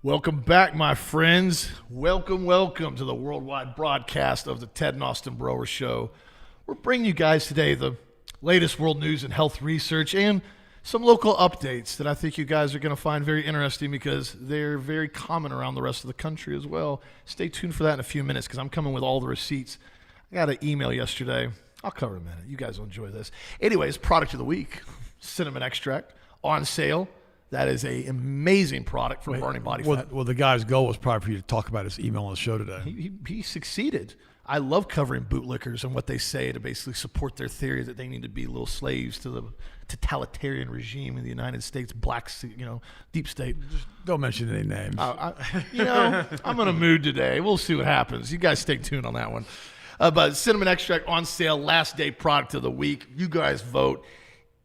Welcome back, my friends. Welcome to the worldwide broadcast of the Ted and Austin Broer Show. We're bringing you guys today the latest world news and health research and some local updates that I think you guys are going to find very interesting because they're very common around the rest of the country as well. Stay tuned for that in a few minutes because I'm coming with all the receipts. I got an email yesterday. I'll cover it in a minute. You guys will enjoy this. Anyways, product of the week, cinnamon extract on sale. That is an amazing product for burning body fat. Well, the guy's goal was probably for you to talk about his email on the show today. He succeeded. I love covering bootlickers and what they say to basically support their theory that they need to be little slaves to the totalitarian regime in the United States, deep state. Just don't mention any names. I'm in a mood today. We'll see what happens. You guys stay tuned on that one. But cinnamon extract on sale, last day product of the week. You guys vote.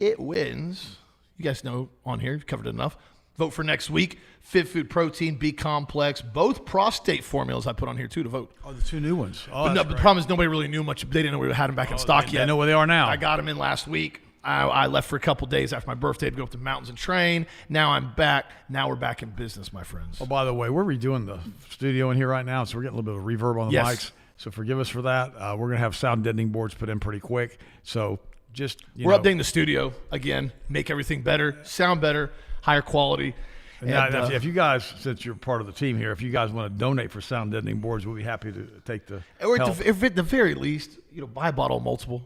It wins. You guys know on here, you've covered it enough. Vote for next week. Fit Food Protein, B Complex, both prostate formulas I put on here too to vote. Oh, the two new ones. But the problem is nobody really knew much. They didn't know we had them back in stock yet. They know where they are now. I got them in last week. I left for a couple days after my birthday to go up to the mountains and train. Now I'm back. Now we're back in business, my friends. Oh, by the way, we're redoing the studio in here right now, so we're getting a little bit of reverb on the mics. So forgive us for that. We're going to have sound deadening boards put in pretty quick. So we're updating the studio again, make everything better, sound better, higher quality. Now, if you guys, since you're part of the team here, if you guys want to donate for sound deadening boards, we'll be happy to take the help. If at the very least, buy a bottle of multiple,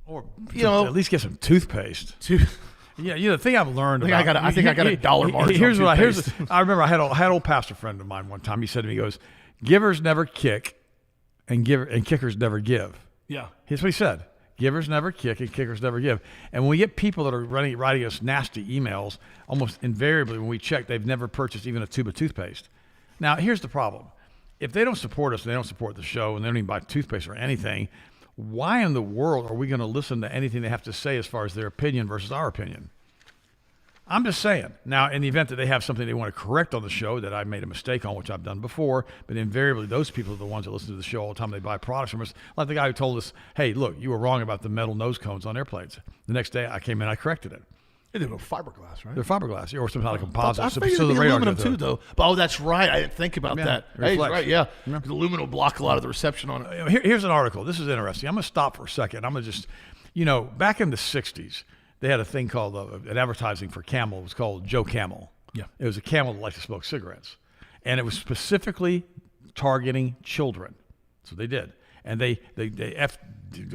or at least get some toothpaste. The thing I've learned. I think I got $1 margin. I remember I had an old pastor friend of mine one time. He said to me, he goes, "Givers never kick, and kickers never give." Yeah, here's what he said. Givers never kick and kickers never give. And when we get people that are writing us nasty emails, almost invariably when we check, they've never purchased even a tube of toothpaste. Now, here's the problem. If they don't support us and they don't support the show and they don't even buy toothpaste or anything, why in the world are we going to listen to anything they have to say as far as their opinion versus our opinion? I'm just saying. Now, in the event that they have something they want to correct on the show that I made a mistake on, which I've done before, but invariably those people are the ones that listen to the show all the time. They buy products from us. Like the guy who told us, "Hey, look, you were wrong about the metal nose cones on airplanes." The next day I came in, I corrected it. They were fiberglass, right? They're fiberglass, or some kind of composite. I figured it'd be aluminum too, though. But, that's right. I didn't think about that. Hey, right, yeah. Because aluminum will block a lot of the reception on it. Here's an article. This is interesting. I'm going to stop for a second. I'm going to just, back in the 60s, they had a thing called an advertising for Camel. It was called Joe Camel. Yeah. It was a camel that liked to smoke cigarettes. And it was specifically targeting children. So they did. And there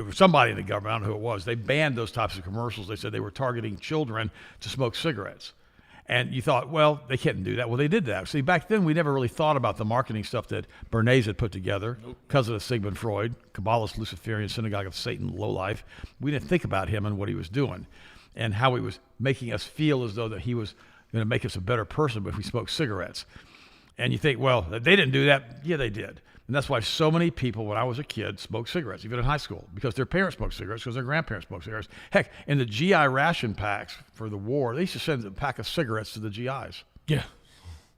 was somebody in the government, I don't know who it was, they banned those types of commercials. They said they were targeting children to smoke cigarettes. And you thought, well, they couldn't do that. Well, they did that. See, back then we never really thought about the marketing stuff that Bernays had put together, cousin of Sigmund Freud, Kabbalist, Luciferian, Synagogue of Satan, lowlife. We didn't think about him and what he was doing and how he was making us feel as though that he was going to make us a better person if we smoked cigarettes. And you think, well, they didn't do that. Yeah, they did. And that's why so many people, when I was a kid, smoked cigarettes, even in high school, because their parents smoked cigarettes, because their grandparents smoked cigarettes. Heck, in the GI ration packs for the war, they used to send a pack of cigarettes to the GIs. Yeah.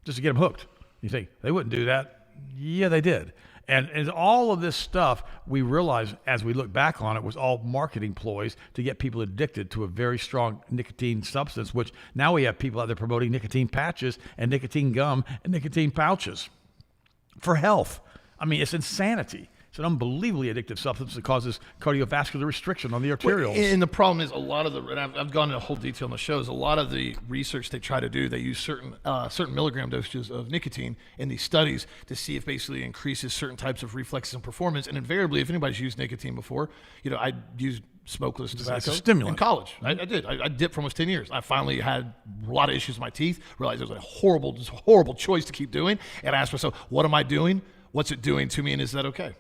Just to get them hooked. You think, they wouldn't do that? Yeah, they did. And all of this stuff, we realize as we look back on it, was all marketing ploys to get people addicted to a very strong nicotine substance, which now we have people out there promoting nicotine patches and nicotine gum and nicotine pouches for health. I mean, it's insanity. It's an unbelievably addictive substance that causes cardiovascular restriction on the arterioles. And the problem is and I've gone into whole detail in the shows, a lot of the research they try to do, they use certain milligram dosages of nicotine in these studies to see if basically increases certain types of reflexes and performance. And invariably, if anybody's used nicotine before, I used smokeless tobacco it's a stimulant. in college. I did. I dipped for almost 10 years. I finally had a lot of issues with my teeth, realized it was a horrible choice to keep doing. And I asked myself, what am I doing? What's it doing to me, and is that okay?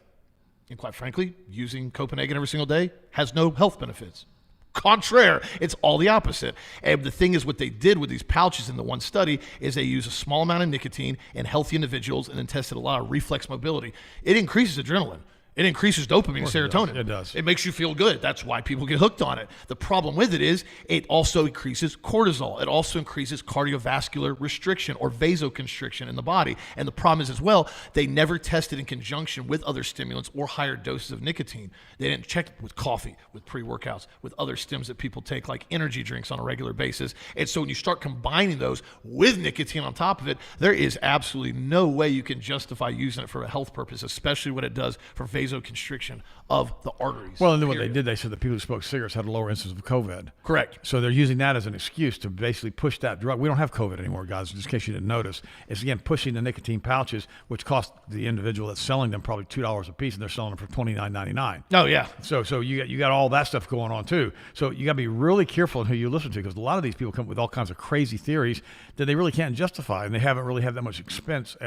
And quite frankly, using Copenhagen every single day has no health benefits. Contraire, it's all the opposite. And the thing is, what they did with these pouches in the one study is they use a small amount of nicotine in healthy individuals and then tested a lot of reflex mobility. It increases adrenaline. It increases dopamine and serotonin. It does. It makes you feel good. That's why people get hooked on it. The problem with it is it also increases cortisol. It also increases cardiovascular restriction or vasoconstriction in the body. And the problem is as well, they never tested in conjunction with other stimulants or higher doses of nicotine. They didn't check with coffee, with pre-workouts, with other stims that people take like energy drinks on a regular basis. And so when you start combining those with nicotine on top of it, there is absolutely no way you can justify using it for a health purpose, especially what it does for vasoconstriction of the arteries. Well, and then what they did, they said that people who smoked cigarettes had a lower incidence of COVID. Correct. So they're using that as an excuse to basically push that drug. We don't have COVID anymore, guys, just in case you didn't notice. It's, again, pushing the nicotine pouches, which cost the individual that's selling them probably $2 a piece, and they're selling them for $29.99. Oh, yeah. So you got all that stuff going on, too. So you got to be really careful in who you listen to, because a lot of these people come up with all kinds of crazy theories that they really can't justify, and they haven't really had that much experience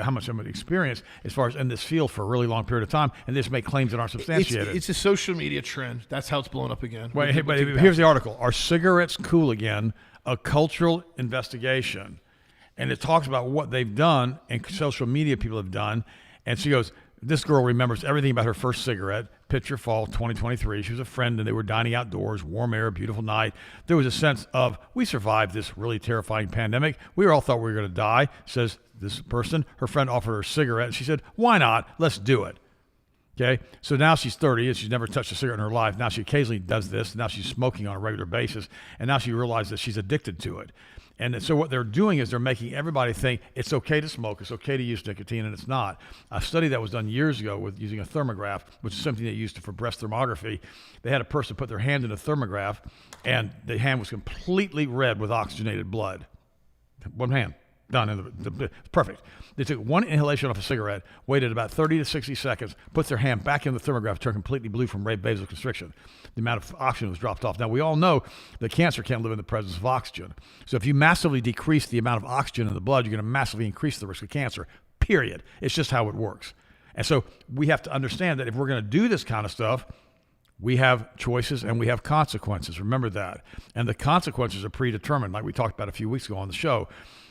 as far as in this field for a really long period of time, and they just make claims that aren't substantiated. It's a social media trend. That's how it's blown up again. But here's the article. Are cigarettes cool again? A cultural investigation. And it talks about what they've done and social media people have done. And she goes, this girl remembers everything about her first cigarette. Picture fall 2023. She was a friend and they were dining outdoors, warm air, beautiful night. There was a sense of, we survived this really terrifying pandemic. We all thought we were going to die, says this person. Her friend offered her a cigarette and she said, why not? Let's do it. Okay, so now she's 30 and she's never touched a cigarette in her life. Now she occasionally does this. Now she's smoking on a regular basis. And now she realizes that she's addicted to it. And so what they're doing is they're making everybody think it's okay to smoke, it's okay to use nicotine, and it's not. A study that was done years ago with using a thermograph, which is something they used for breast thermography, they had a person put their hand in a thermograph, and the hand was completely red with oxygenated blood. One hand. Done in the perfect. They took one inhalation off a cigarette, waited about 30 to 60 seconds, put their hand back in the thermograph, turned completely blue from vasoconstriction. The amount of oxygen was dropped off. Now, we all know that cancer can't live in the presence of oxygen. So if you massively decrease the amount of oxygen in the blood, you're going to massively increase the risk of cancer, period. It's just how it works. And so we have to understand that if we're going to do this kind of stuff, we have choices and we have consequences. Remember that. And the consequences are predetermined, like we talked about a few weeks ago on the show.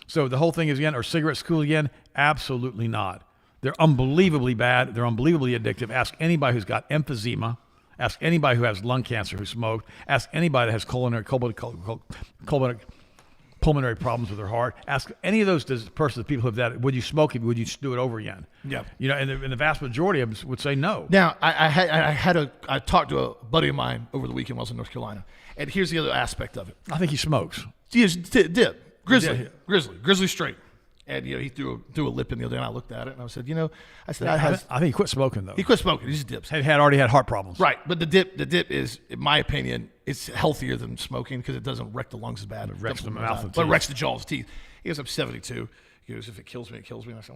So the whole thing is, again, are cigarettes cool again? Absolutely not. They're unbelievably bad. They're unbelievably addictive. Ask anybody who's got emphysema. Ask anybody who has lung cancer who smoked. Ask anybody that has pulmonary problems with their heart. Ask any of those people who have that, would you smoke it? Would you do it over again? Yeah. You know, and the vast majority of them would say no. Now, I talked to a buddy of mine over the weekend while I was in North Carolina, and here's the other aspect of it. I think he smokes. He is dip. Grizzly straight. And, he threw a lip in the other day, and I looked at it, and I said, I think he quit smoking, though. He quit smoking. He just dips. Had already had heart problems. Right. But the dip is, in my opinion, it's healthier than smoking because it doesn't wreck the lungs as bad. It wrecks the mouth and teeth. But it wrecks the jaws, teeth. He goes, I'm 72. He goes, if it kills me, it kills me. And I said,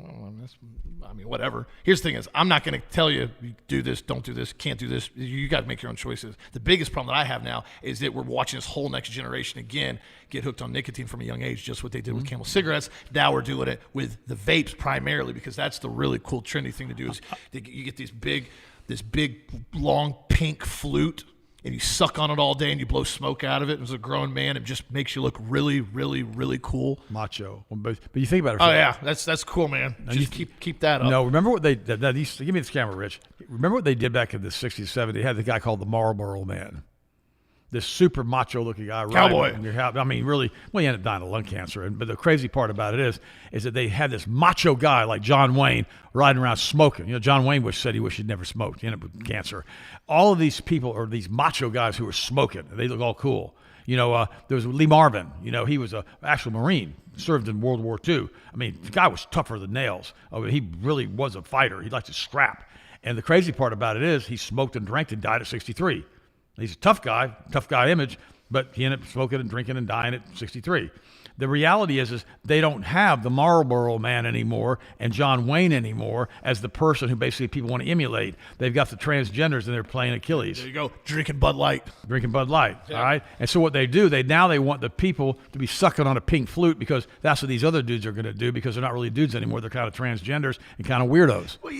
whatever. Here's the thing is, I'm not going to tell you, do this, don't do this, can't do this. You got to make your own choices. The biggest problem that I have now is that we're watching this whole next generation again get hooked on nicotine from a young age, just what they did with Camel cigarettes. Now we're doing it with the vapes primarily because that's the really cool, trendy thing to do is you get this big, long pink flute, and you suck on it all day and you blow smoke out of it. As a grown man, it just makes you look really, really, really cool. Macho. But you think about it. Oh, yeah. That's cool, man. Just keep that up. No, remember what they did? Give me this camera, Rich. Remember what they did back in the 60s, 70s? They had the guy called the Marlboro Man. This super macho-looking guy. Cowboy. Really, he ended up dying of lung cancer. But the crazy part about it is that they had this macho guy like John Wayne riding around smoking. John Wayne said he wished he'd never smoked. He ended up with cancer. All of these people are these macho guys who are smoking. They look all cool. There was Lee Marvin. He was an actual Marine, served in World War II. The guy was tougher than nails. He really was a fighter. He liked to scrap. And the crazy part about it is he smoked and drank and died at 63. He's a tough guy image, but he ended up smoking and drinking and dying at 63. The reality is they don't have the Marlboro Man anymore and John Wayne anymore as the person who basically people want to emulate. They've got the transgenders and they're playing Achilles. There you go, drinking Bud Light. Yeah. All right? And so what they do, they want the people to be sucking on a pink flute because that's what these other dudes are going to do because they're not really dudes anymore. They're kind of transgenders and kind of weirdos. Well,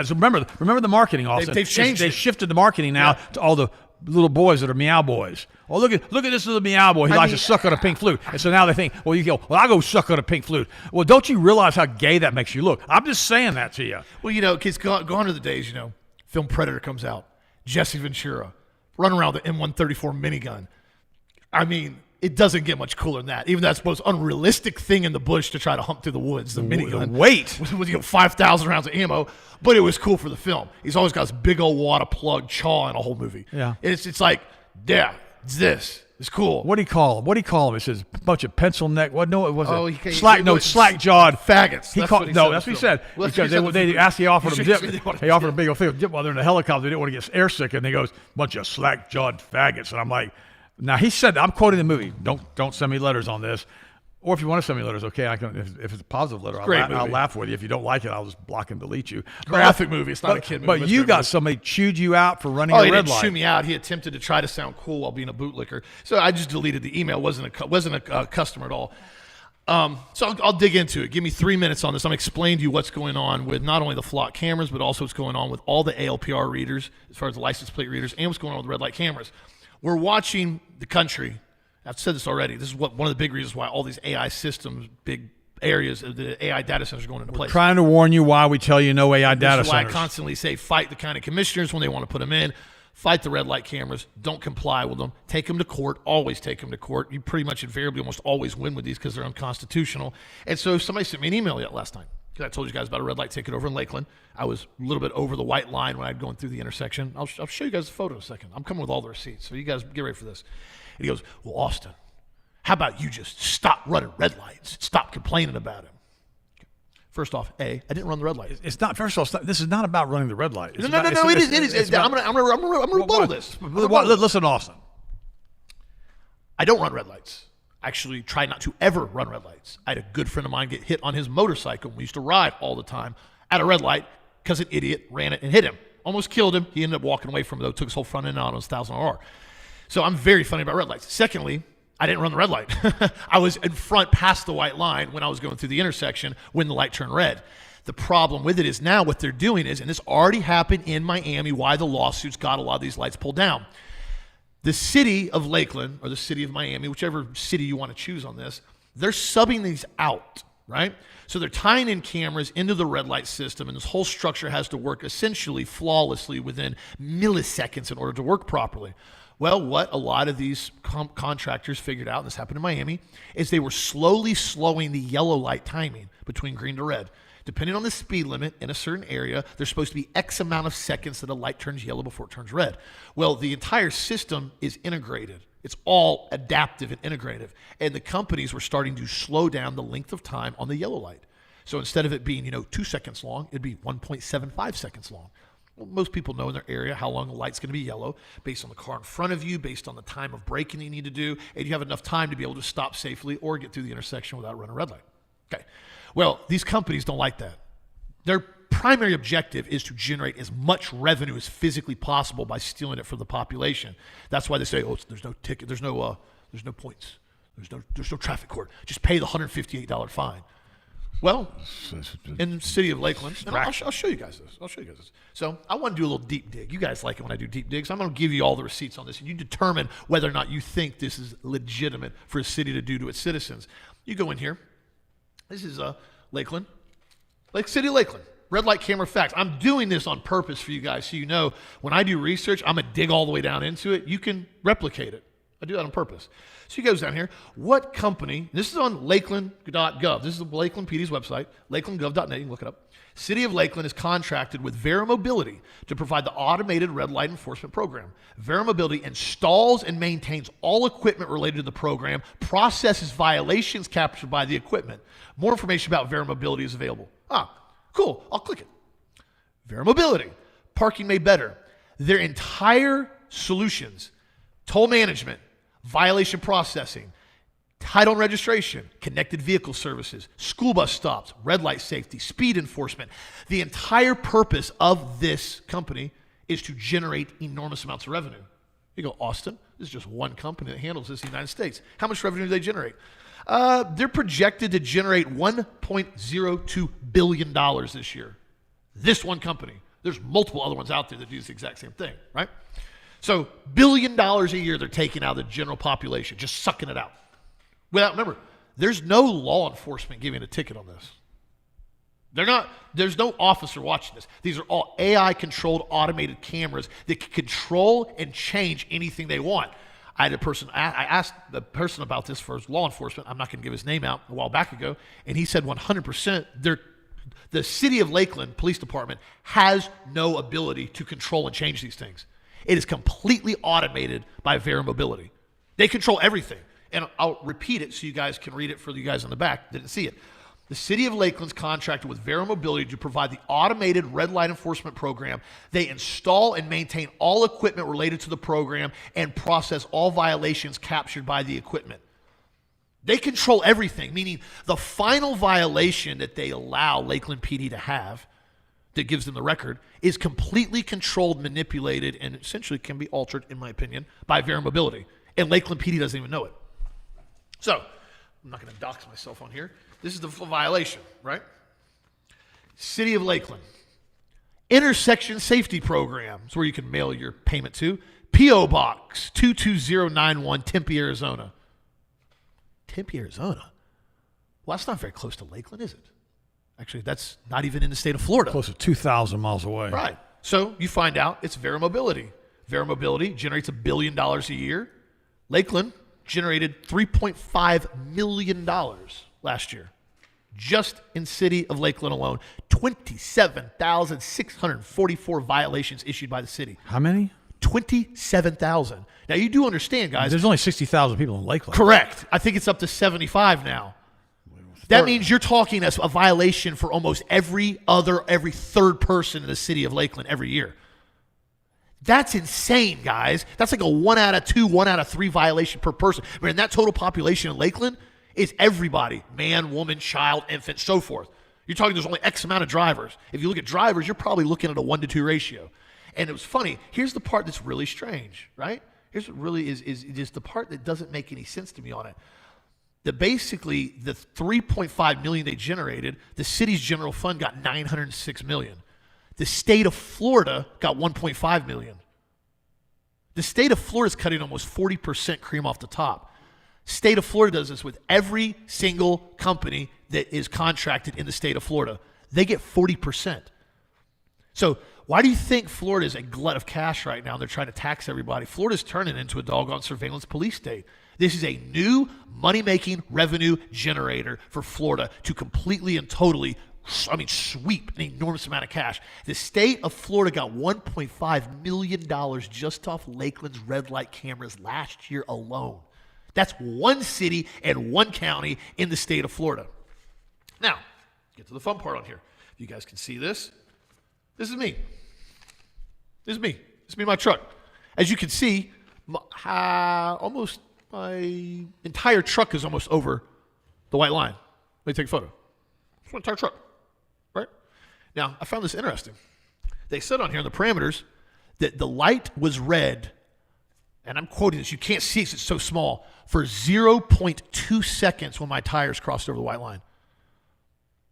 So remember the marketing also. They've changed They shifted the marketing now to all the little boys that are meow boys. Oh, look at this little meow boy. He likes to suck on a pink flute. And so now they think, I'll go suck on a pink flute. Well, don't you realize how gay that makes you look? I'm just saying that to you. Well, kids gone are the days, Film Predator comes out. Jesse Ventura running around with the M134 minigun. I mean, it doesn't get much cooler than that. Even that's the most unrealistic thing in the bush to try to hunt through the woods, the minigun. The weight. With 5,000 rounds of ammo, but it was cool for the film. He's always got this big old wad of plug chaw in a whole movie. Yeah. It's like, yeah, it's this. It's cool. What do you call him? He says a bunch of pencil neck. What? No, it wasn't. Slack jawed faggots. That's what he said. Well, because they asked, he offered him dip. He offered a big old thing dip while they're in the helicopter. They didn't want to get airsick, and he goes, bunch of slack jawed faggots. And I'm like, now he said, I'm quoting the movie. Don't send me letters on this. Or if you want to send me letters, okay, I can. If it's a positive letter, I'll laugh with you. If you don't like it, I'll just block and delete you. Graphic movie. It's not a kid movie. But you got somebody chewed you out for running a red light. He didn't chew me out. He attempted to try to sound cool while being a bootlicker. So I just deleted the email. Wasn't a customer at all. So I'll dig into it. Give me 3 minutes on this. I'm going to explain to you what's going on with not only the flock cameras, but also what's going on with all the ALPR readers, as far as the license plate readers, and what's going on with the red light cameras. We're watching the country. I've said this already. This is one of the big reasons why all these AI systems, big areas of the AI data centers are going into place. Trying to warn you why we tell you no AI data centers. This is why I constantly say fight the county commissioners when they want to put them in. Fight the red light cameras. Don't comply with them. Take them to court. Always take them to court. You pretty much invariably almost always win with these because they're unconstitutional. And so somebody sent me an email last night. I told you guys about a red light ticket over in Lakeland. I was a little bit over the white line when I'd going through the intersection. I'll show you guys the photo in a second. I'm coming with all the receipts, so you guys get ready for this. And he goes, well, Austin, how about you just stop running red lights? Stop complaining about him. First off, I didn't run the red light. It's not. First of all, this is not about running the red light. It is. I'm gonna rebuttal this. Listen, Austin. I don't run red lights. I actually try not to ever run red lights. I had a good friend of mine get hit on his motorcycle. We used to ride all the time at a red light because an idiot ran it and hit him. Almost killed him. He ended up walking away from it, though. Took his whole front end out on his 1000R. So I'm very funny about red lights. Secondly, I didn't run the red light. I was in front past the white line when I was going through the intersection when the light turned red. The problem with it is now what they're doing is, and this already happened in Miami, why the lawsuits got a lot of these lights pulled down. The city of Lakeland, or the city of Miami, whichever city you want to choose on this, they're subbing these out, right? So they're tying in cameras into the red light system, and this whole structure has to work essentially flawlessly within milliseconds in order to work properly. Well, what a lot of these contractors figured out, and this happened in Miami, is they were slowly slowing the yellow light timing between green to red. Depending on the speed limit in a certain area, there's supposed to be X amount of seconds that a light turns yellow before it turns red. Well, the entire system is integrated. It's all adaptive and integrative. And the companies were starting to slow down the length of time on the yellow light. So instead of it being, 2 seconds long, it'd be 1.75 seconds long. Well, most people know in their area how long a light's going to be yellow based on the car in front of you, based on the time of braking you need to do, and you have enough time to be able to stop safely or get through the intersection without running a red light. Okay. Well, these companies don't like that. Their primary objective is to generate as much revenue as physically possible by stealing it from the population. That's why they say, there's no ticket, there's no points, there's no traffic court. Just pay the $158 fine. Well, in the city of Lakeland, and I'll show you guys this. So I want to do a little deep dig. You guys like it when I do deep digs. I'm going to give you all the receipts on this, and you determine whether or not you think this is legitimate for a city to do to its citizens. You go in here. This is Lakeland, City of Lakeland. Red light camera facts. I'm doing this on purpose for you guys so you know when I do research, I'm going to dig all the way down into it. You can replicate it. I do that on purpose. So he goes down here. What company, this is on lakeland.gov. This is the Lakeland PD's website, lakelandgov.net. You can look it up. City of Lakeland is contracted with Vera Mobility to provide the automated red light enforcement program. Vera Mobility installs and maintains all equipment related to the program, processes violations captured by the equipment. More information about Vera Mobility is available. Cool. I'll click it. Vera Mobility, parking made better. Their entire solutions, toll management, violation processing, title and registration, connected vehicle services, school bus stops, red light safety, speed enforcement. The entire purpose of this company is to generate enormous amounts of revenue. You go, Austin, this is just one company that handles this in the United States. How much revenue do they generate? They're projected to generate $1.02 billion this year. This one company. There's multiple other ones out there that do the exact same thing, right? So $1 billion a year they're taking out of the general population, just sucking it out. Remember, there's no law enforcement giving a ticket on this. There's no officer watching this. These are all AI-controlled automated cameras that can control and change anything they want. I asked the person about this for law enforcement. I'm not going to give his name out, a while back ago, and he said 100% the city of Lakeland Police Department has no ability to control and change these things. It is completely automated by Vera Mobility. They control everything. And I'll repeat it so you guys can read it for you guys in the back that didn't see it. The city of Lakeland's contracted with Vera Mobility to provide the automated red light enforcement program. They install and maintain all equipment related to the program and process all violations captured by the equipment. They control everything, meaning the final violation that they allow Lakeland PD to have that gives them the record is completely controlled, manipulated, and essentially can be altered, in my opinion, by Vera Mobility. And Lakeland PD doesn't even know it. So, I'm not going to dox myself on here. This is the violation, right? City of Lakeland. Intersection Safety Program is where you can mail your payment to. P.O. Box 22091, Tempe, Arizona. Tempe, Arizona? Well, that's not very close to Lakeland, is it? Actually, that's not even in the state of Florida. Close to 2,000 miles away. Right. So you find out it's Vera Mobility. Vera Mobility generates $1 billion a year. Lakeland generated $3.5 million last year. Just in city of Lakeland alone, 27,644 violations issued by the city. How many? 27,000. Now, you do understand, guys. There's only 60,000 people in Lakeland. Correct. I think it's up to 75 now. That means you're talking a violation for almost every third person in the city of Lakeland every year. That's insane, guys. That's like a 1 out of 2, 1 out of 3 violation per person. I mean, that total population in Lakeland is everybody, man, woman, child, infant, so forth. You're talking there's only X amount of drivers. If you look at drivers, you're probably looking at a 1-to-2 ratio. And it was funny. Here's the part that's really strange, right? Here's what really is the part that doesn't make any sense to me on it. That basically the $3.5 million they generated, the city's general fund got $906 million. The state of Florida got $1.5 million. The state of Florida is cutting almost 40% cream off the top. State of Florida does this with every single company that is contracted in the state of Florida. They get 40%. So why do you think Florida is a glut of cash right now? They're trying to tax everybody. Florida's turning into a doggone surveillance police state. This is a new money-making revenue generator for Florida to completely and totally, sweep an enormous amount of cash. The state of Florida got $1.5 million just off Lakeland's red light cameras last year alone. That's one city and one county in the state of Florida. Now, get to the fun part on here. If you guys can see this, this is me. This is me. This is me in my truck. As you can see, my entire truck is almost over the white line. Let me take a photo. It's my entire truck, right? Now, I found this interesting. They said on here in the parameters that the light was red, and I'm quoting this, you can't see it, it's so small, for 0.2 seconds when my tires crossed over the white line.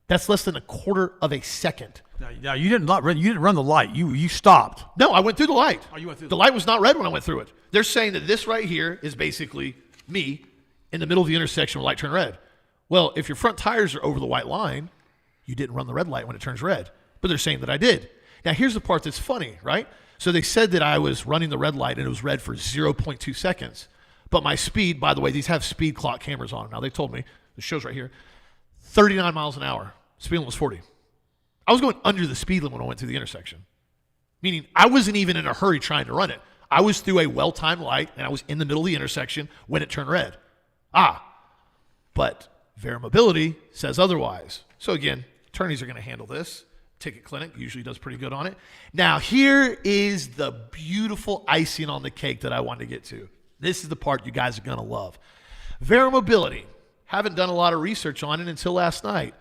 That's less than a quarter of a second. Now you didn't run the light. You stopped. No, I went through the light. Oh, you went through the light was not red when I went through it. They're saying that this right here is basically me in the middle of the intersection when the light turned red. Well, if your front tires are over the white line, you didn't run the red light when it turns red. But they're saying that I did. Now, here's the part that's funny, right? So they said that I was running the red light and it was red for 0.2 seconds. But my speed, by the way, these have speed clock cameras on them. Now, they told me, it shows right here, 39 miles an hour. Speed limit was 40. I was going under the speed limit when I went through the intersection. Meaning I wasn't even in a hurry trying to run it. I was through a well-timed light, and I was in the middle of the intersection when it turned red. But Vera Mobility says otherwise. So again, attorneys are going to handle this. Ticket Clinic usually does pretty good on it. Now, here is the beautiful icing on the cake that I wanted to get to. This is the part you guys are going to love. Vera Mobility. Haven't done a lot of research on it until last night.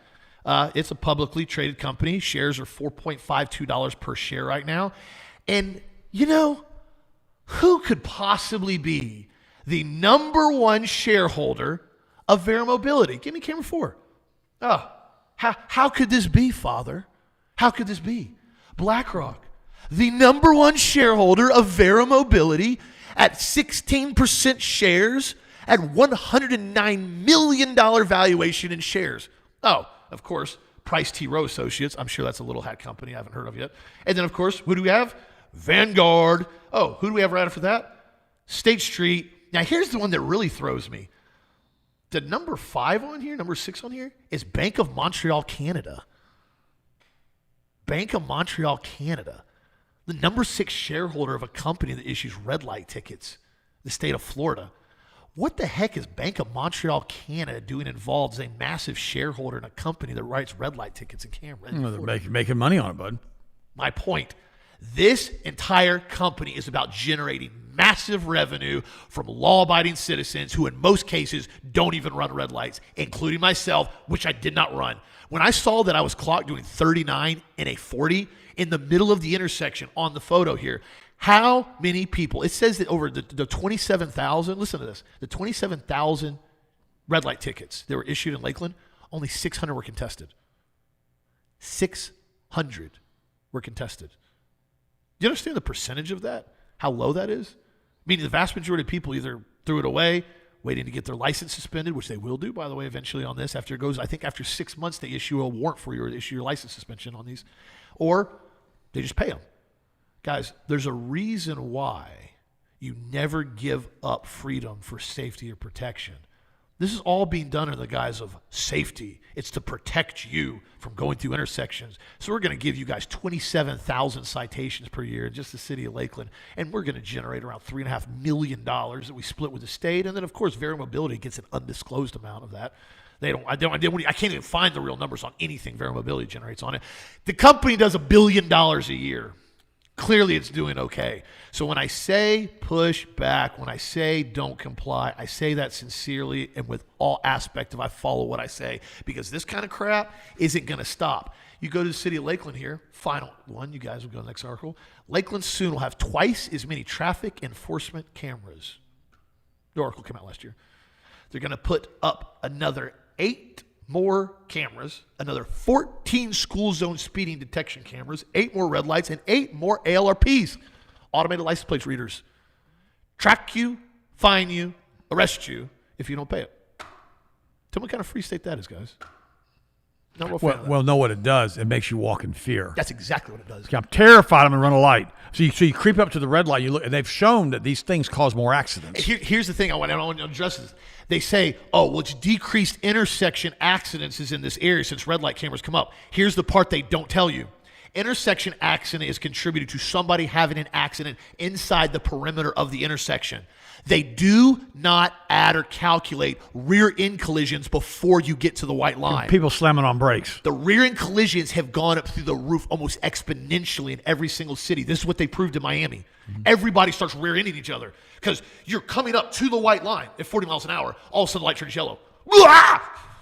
It's a publicly traded company. Shares are $4.52 per share right now. And, who could possibly be the number one shareholder of Vera Mobility? Give me camera 4. How could this be, Father? How could this be? BlackRock, the number one shareholder of Vera Mobility at 16% shares at $109 million valuation in shares. Of course, Price T. Rowe Associates. I'm sure that's a little hat company I haven't heard of yet. And then, of course, who do we have? Vanguard. Oh, who do we have right after that? State Street. Now, here's the one that really throws me. The number 5 on here, number 6 on here, is Bank of Montreal, Canada. Bank of Montreal, Canada. The number 6 shareholder of a company that issues red light tickets, the state of Florida. What the heck is Bank of Montreal, Canada doing involved as a massive shareholder in a company that writes red light tickets and cameras? Well, they're making money on it, bud. My point. This entire company is about generating massive revenue from law-abiding citizens who in most cases don't even run red lights, including myself, which I did not run. When I saw that I was clocked doing 39 and a 40 in the middle of the intersection on the photo here, how many people, it says that over the 27,000, listen to this, the 27,000 red light tickets that were issued in Lakeland, only 600 were contested. 600 were contested. Do you understand the percentage of that? How low that is? Meaning the vast majority of people either threw it away, waiting to get their license suspended, which they will do, by the way, eventually on this. After it goes, I think after 6 months, they issue a warrant for you or issue your license suspension on these. Or they just pay them. Guys, there's a reason why you never give up freedom for safety or protection. This is all being done in the guise of safety. It's to protect you from going through intersections. So we're going to give you guys 27,000 citations per year in just the city of Lakeland, and we're going to generate around $3.5 million that we split with the state. And then, of course, Vera Mobility gets an undisclosed amount of that. I can't even find the real numbers on anything Vera Mobility generates on it. The company does $1 billion a year. Clearly, it's doing okay. So when I say push back, when I say don't comply, I say that sincerely and with all aspect of I follow what I say, because this kind of crap isn't going to stop. You go to the city of Lakeland here, final one, you guys will go to the next article. Lakeland soon will have twice as many traffic enforcement cameras. The article came out last year. They're going to put up another 8 more cameras, another 14 school zone speeding detection cameras, 8 more red lights, and 8 more ALRPs, automated license plate readers. Track you, fine you, arrest you if you don't pay it. Tell me what kind of free state that is, guys. Not real fan of that. Well, know what it does. It makes you walk in fear. That's exactly what it does. I'm terrified I'm going to run a light. So you creep up to the red light, you look, and they've shown that these things cause more accidents. Here's the thing I want to address this. They say, oh, well, it's decreased intersection accidents is in this area since red light cameras come up. Here's the part they don't tell you. Intersection accident is contributed to somebody having an accident inside the perimeter of the intersection. They do not add or calculate rear-end collisions before you get to the white line. People slamming on brakes. The rear-end collisions have gone up through the roof almost exponentially in every single city. This is what they proved in Miami. Mm-hmm. Everybody starts rear-ending each other because you're coming up to the white line at 40 miles an hour. All of a sudden, the light turns yellow.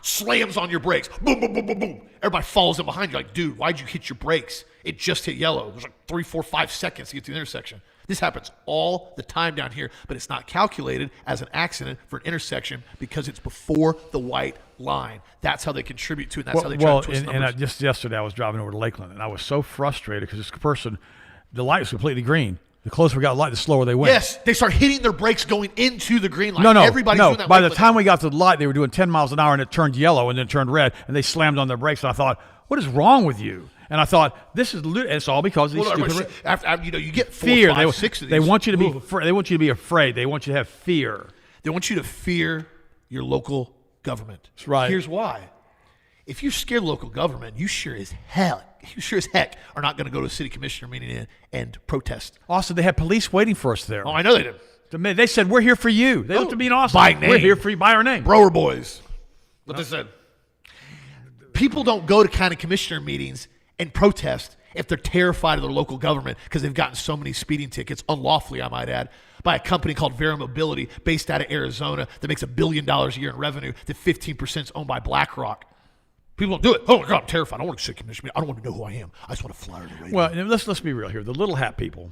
Slams on your brakes. Boom, boom, boom, boom, boom. Everybody follows in behind you like, dude, why'd you hit your brakes? It just hit yellow. There's like 3, 4, 5 seconds to get to the intersection. This happens all the time down here, but it's not calculated as an accident for an intersection because it's before the white line. That's how they contribute to it. And that's how they try to twist numbers. Just yesterday, I was driving over to Lakeland, and I was so frustrated because this person, the light was completely green. The closer we got light, the slower they went. Yes, they start hitting their brakes going into the green light. No. Everybody's doing that. By the time we got to the light, they were doing 10 miles an hour, and it turned yellow, and then turned red, and they slammed on their brakes. And I thought, what is wrong with you? And I thought, it's all because of these stupid. After, you get 4, fear. 5, 6 of these. They want you to be. They want you to be afraid. They want you to have fear. They want you to fear your local government. That's right. Here's why. If you're scared of local government, you sure as heck are not going to go to a city commissioner meeting and protest. Also, they had police waiting for us there. Oh, I know they did. They said, we're here for you. They looked at me and awesome. By name. We're here for you. By our name. Brower boys. What they said. People don't go to county commissioner meetings and protest if they're terrified of their local government because they've gotten so many speeding tickets, unlawfully, I might add, by a company called Vera Mobility based out of Arizona that makes $1 billion a year in revenue that 15% is owned by BlackRock. People don't do it. Oh, my God, I'm terrified. I don't want to sit commission meeting. I don't want to know who I am. I just want to fly over the radio. Well, let's be real here. The little hat people,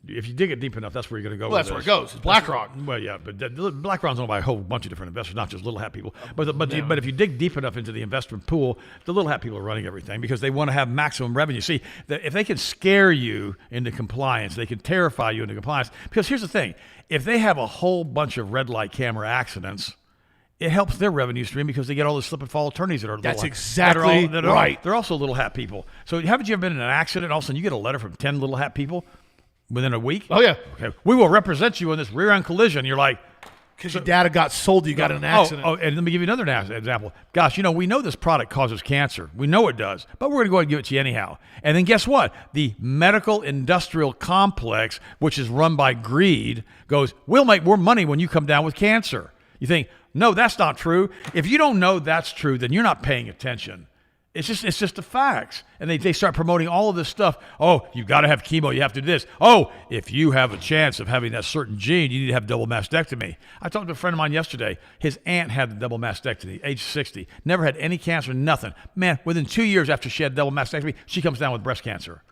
if you dig it deep enough, that's where you're going to go. Well, that's where it goes. It's BlackRock. Well, yeah, but BlackRock's owned by a whole bunch of different investors, not just little hat people. But if you dig deep enough into the investment pool, the little hat people are running everything because they want to have maximum revenue. See, if they can scare you into compliance, they can terrify you into compliance. Because here's the thing. If they have a whole bunch of red light camera accidents it helps their revenue stream because they get all the slip and fall attorneys that are That's little, exactly right. They're also little hat people. So haven't you ever been in an accident? All of a sudden you get a letter from 10 little hat people within a week? Oh, yeah. Okay. We will represent you in this rear end collision. You're like, because your data got sold, you got in an accident. And let me give you another example. Gosh, we know this product causes cancer. We know it does, but we're going to go ahead and give it to you anyhow. And then guess what? The medical industrial complex, which is run by greed, goes, we'll make more money when you come down with cancer. You think, no, that's not true. If you don't know that's true, then you're not paying attention. It's just the facts. And they start promoting all of this stuff. Oh, you've got to have chemo. You have to do this. Oh, if you have a chance of having that certain gene, you need to have double mastectomy. I talked to a friend of mine yesterday. His aunt had the double mastectomy, age 60. Never had any cancer, nothing. Man, within 2 years after she had double mastectomy, she comes down with breast cancer.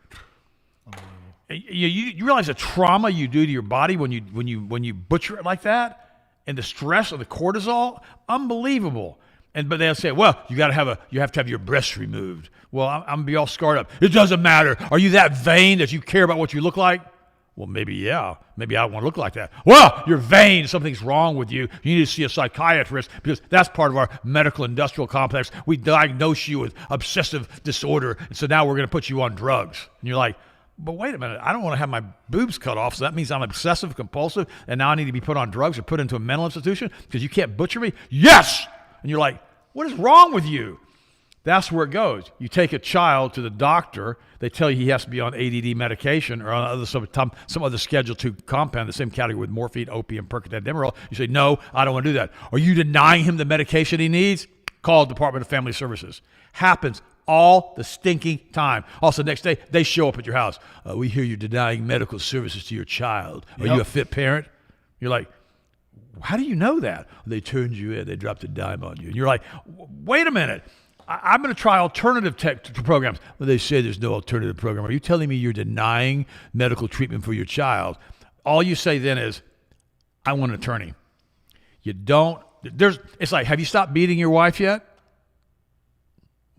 You realize the trauma you do to your body when you butcher it like that? And the stress of the cortisol? Unbelievable. But they'll say, well, you have to have your breasts removed. Well, I'm going to be all scarred up. It doesn't matter. Are you that vain that you care about what you look like? Well, maybe, yeah. Maybe I want to look like that. Well, you're vain. Something's wrong with you. You need to see a psychiatrist because that's part of our medical industrial complex. We diagnose you with obsessive disorder, and so now we're going to put you on drugs. And you're like, but wait a minute. I don't want to have my boobs cut off, so that means I'm obsessive compulsive, and now I need to be put on drugs or put into a mental institution because you can't butcher me? Yes! And you're like, what is wrong with you? That's where it goes. You take a child to the doctor. They tell you he has to be on ADD medication or on some other Schedule II compound, the same category with morphine, opium, Percocet, Demerol. You say, no, I don't want to do that. Are you denying him the medication he needs? Call the Department of Family Services. Happens all the stinking time. Also, next day, they show up at your house. We hear you're denying medical services to your child. Are you a fit parent? You're like, how do you know that? They turned you in. They dropped a dime on you. And you're like, wait a minute. I'm going to try alternative programs. Well, they say there's no alternative program. Are you telling me you're denying medical treatment for your child? All you say then is, I want an attorney. You don't. It's like, have you stopped beating your wife yet?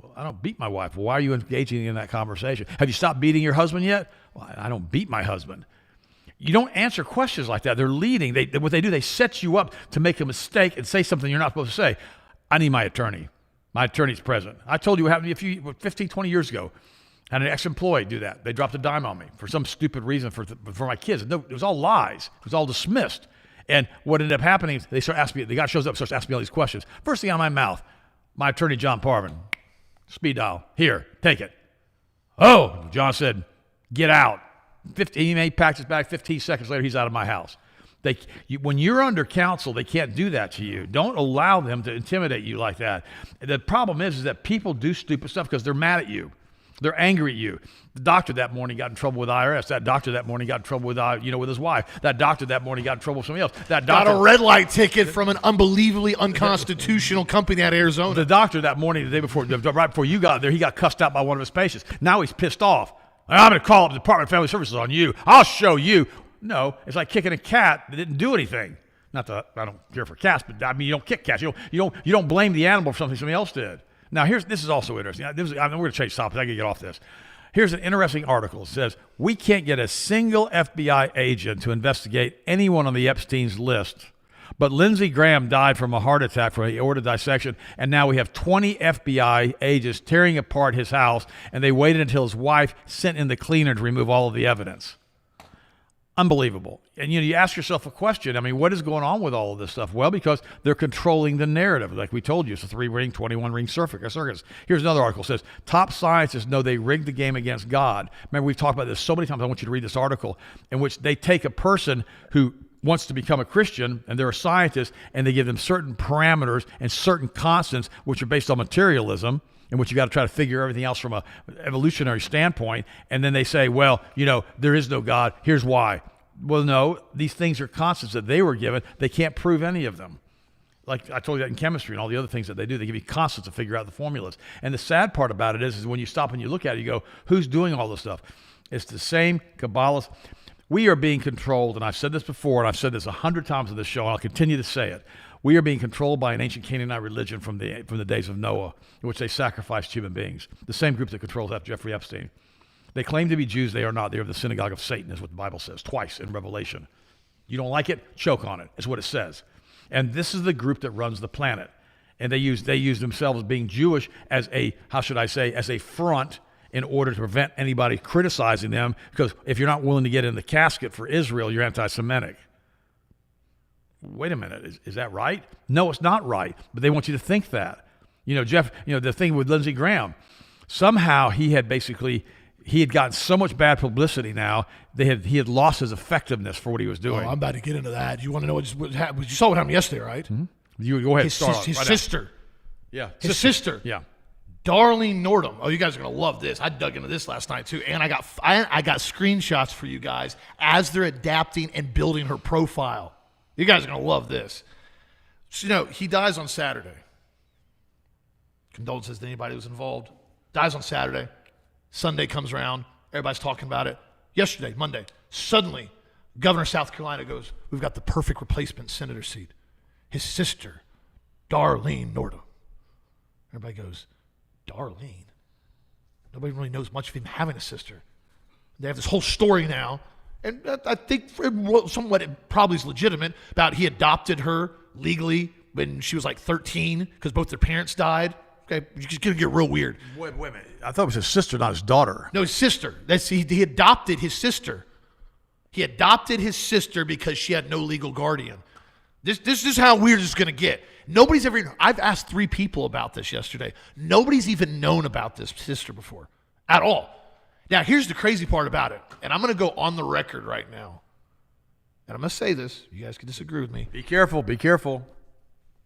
Well, I don't beat my wife. Well, why are you engaging in that conversation? Have you stopped beating your husband yet? Well, I don't beat my husband. You don't answer questions like that. They're leading. What they do, they set you up to make a mistake and say something you're not supposed to say. I need my attorney. My attorney's present. I told you what happened 15, 20 years ago. I had an ex-employee do that. They dropped a dime on me for some stupid reason for my kids. No, it was all lies. It was all dismissed. And what ended up happening is they start asking me, the guy shows up, starts asking me all these questions. First thing out of my mouth, my attorney, John Parvin, speed dial, here, take it. Oh, John said, get out. He packed his bag. 15 seconds later, he's out of my house. When you're under counsel, they can't do that to you. Don't allow them to intimidate you like that. The problem is that people do stupid stuff because they're mad at you. They're angry at you. The doctor that morning got in trouble with IRS. That doctor that morning got in trouble with his wife. That doctor that morning got in trouble with somebody else. That doctor got a red light ticket from an unbelievably unconstitutional company out of Arizona. The doctor that morning, the day before, right before you got there, he got cussed out by one of his patients. Now he's pissed off. I'm going to call up the Department of Family Services on you. I'll show you. No, it's like kicking a cat that didn't do anything. Not that I don't care for cats, but I mean, you don't kick cats. You don't blame the animal for something somebody else did. Now, this is also interesting. We're going to change topics. I got to get off this. Here's an interesting article. It says, we can't get a single FBI agent to investigate anyone on the Epstein's list. But Lindsey Graham died from a heart attack from aorta dissection, and now we have 20 FBI agents tearing apart his house, and they waited until his wife sent in the cleaner to remove all of the evidence. Unbelievable. And you ask yourself a question. I mean, what is going on with all of this stuff? Well, because they're controlling the narrative. Like we told you, it's a 3-ring, 21-ring circus. Here's another article. It says, top scientists know they rigged the game against God. Remember, we've talked about this so many times. I want you to read this article in which they take a person who wants to become a Christian, and they're a scientist, and they give them certain parameters and certain constants, which are based on materialism, in which you got to try to figure everything else from an evolutionary standpoint. And then they say, well, there is no God. Here's why. Well, no, these things are constants that they were given. They can't prove any of them. Like I told you that in chemistry and all the other things that they do, they give you constants to figure out the formulas. And the sad part about it is when you stop and you look at it, you go, who's doing all this stuff? It's the same Kabbalist. We are being controlled, and I've said this before, and I've said this 100 times on this show, and I'll continue to say it. We are being controlled by an ancient Canaanite religion from the days of Noah, in which they sacrificed human beings. The same group that controls Jeffrey Epstein. They claim to be Jews. They are not. They are the synagogue of Satan, is what the Bible says twice in Revelation. You don't like it? Choke on it. It's what it says. And this is the group that runs the planet. And they use themselves as being Jewish as as a front in order to prevent anybody criticizing them, because if you're not willing to get in the casket for Israel, you're anti-Semitic. Wait a minute, is that right? No, it's not right, but they want you to think that. Jeff, the thing with Lindsey Graham, somehow he had gotten so much bad publicity now, he had lost his effectiveness for what he was doing. Oh, I'm about to get into that. You want to know what happened? You saw what happened yesterday, right? Mm-hmm. You go ahead and start. His sister. Yeah. His sister. Yeah. Darlene Nordham. Oh, you guys are going to love this. I dug into this last night, too. And I got screenshots for you guys as they're adapting and building her profile. You guys are going to love this. So, he dies on Saturday. Condolences to anybody who's involved. Dies on Saturday. Sunday comes around. Everybody's talking about it. Yesterday, Monday, suddenly, Governor of South Carolina goes, we've got the perfect replacement senator seat. His sister, Darlene Nordham. Everybody goes, Darlene? Nobody really knows much of him having a sister. They have this whole story now, and I think somewhat it probably is legitimate, about he adopted her legally when she was like 13 because both their parents died. Okay, you're just going to get real weird. Wait a minute. I thought it was his sister, not his daughter. No, his sister. He adopted his sister. He adopted his sister because she had no legal guardian. This is how weird it's going to get. I've asked 3 people about this yesterday. Nobody's even known about this sister before at all. Now, here's the crazy part about it, and I'm going to go on the record right now. And I'm going to say this. You guys can disagree with me. Be careful. Be careful.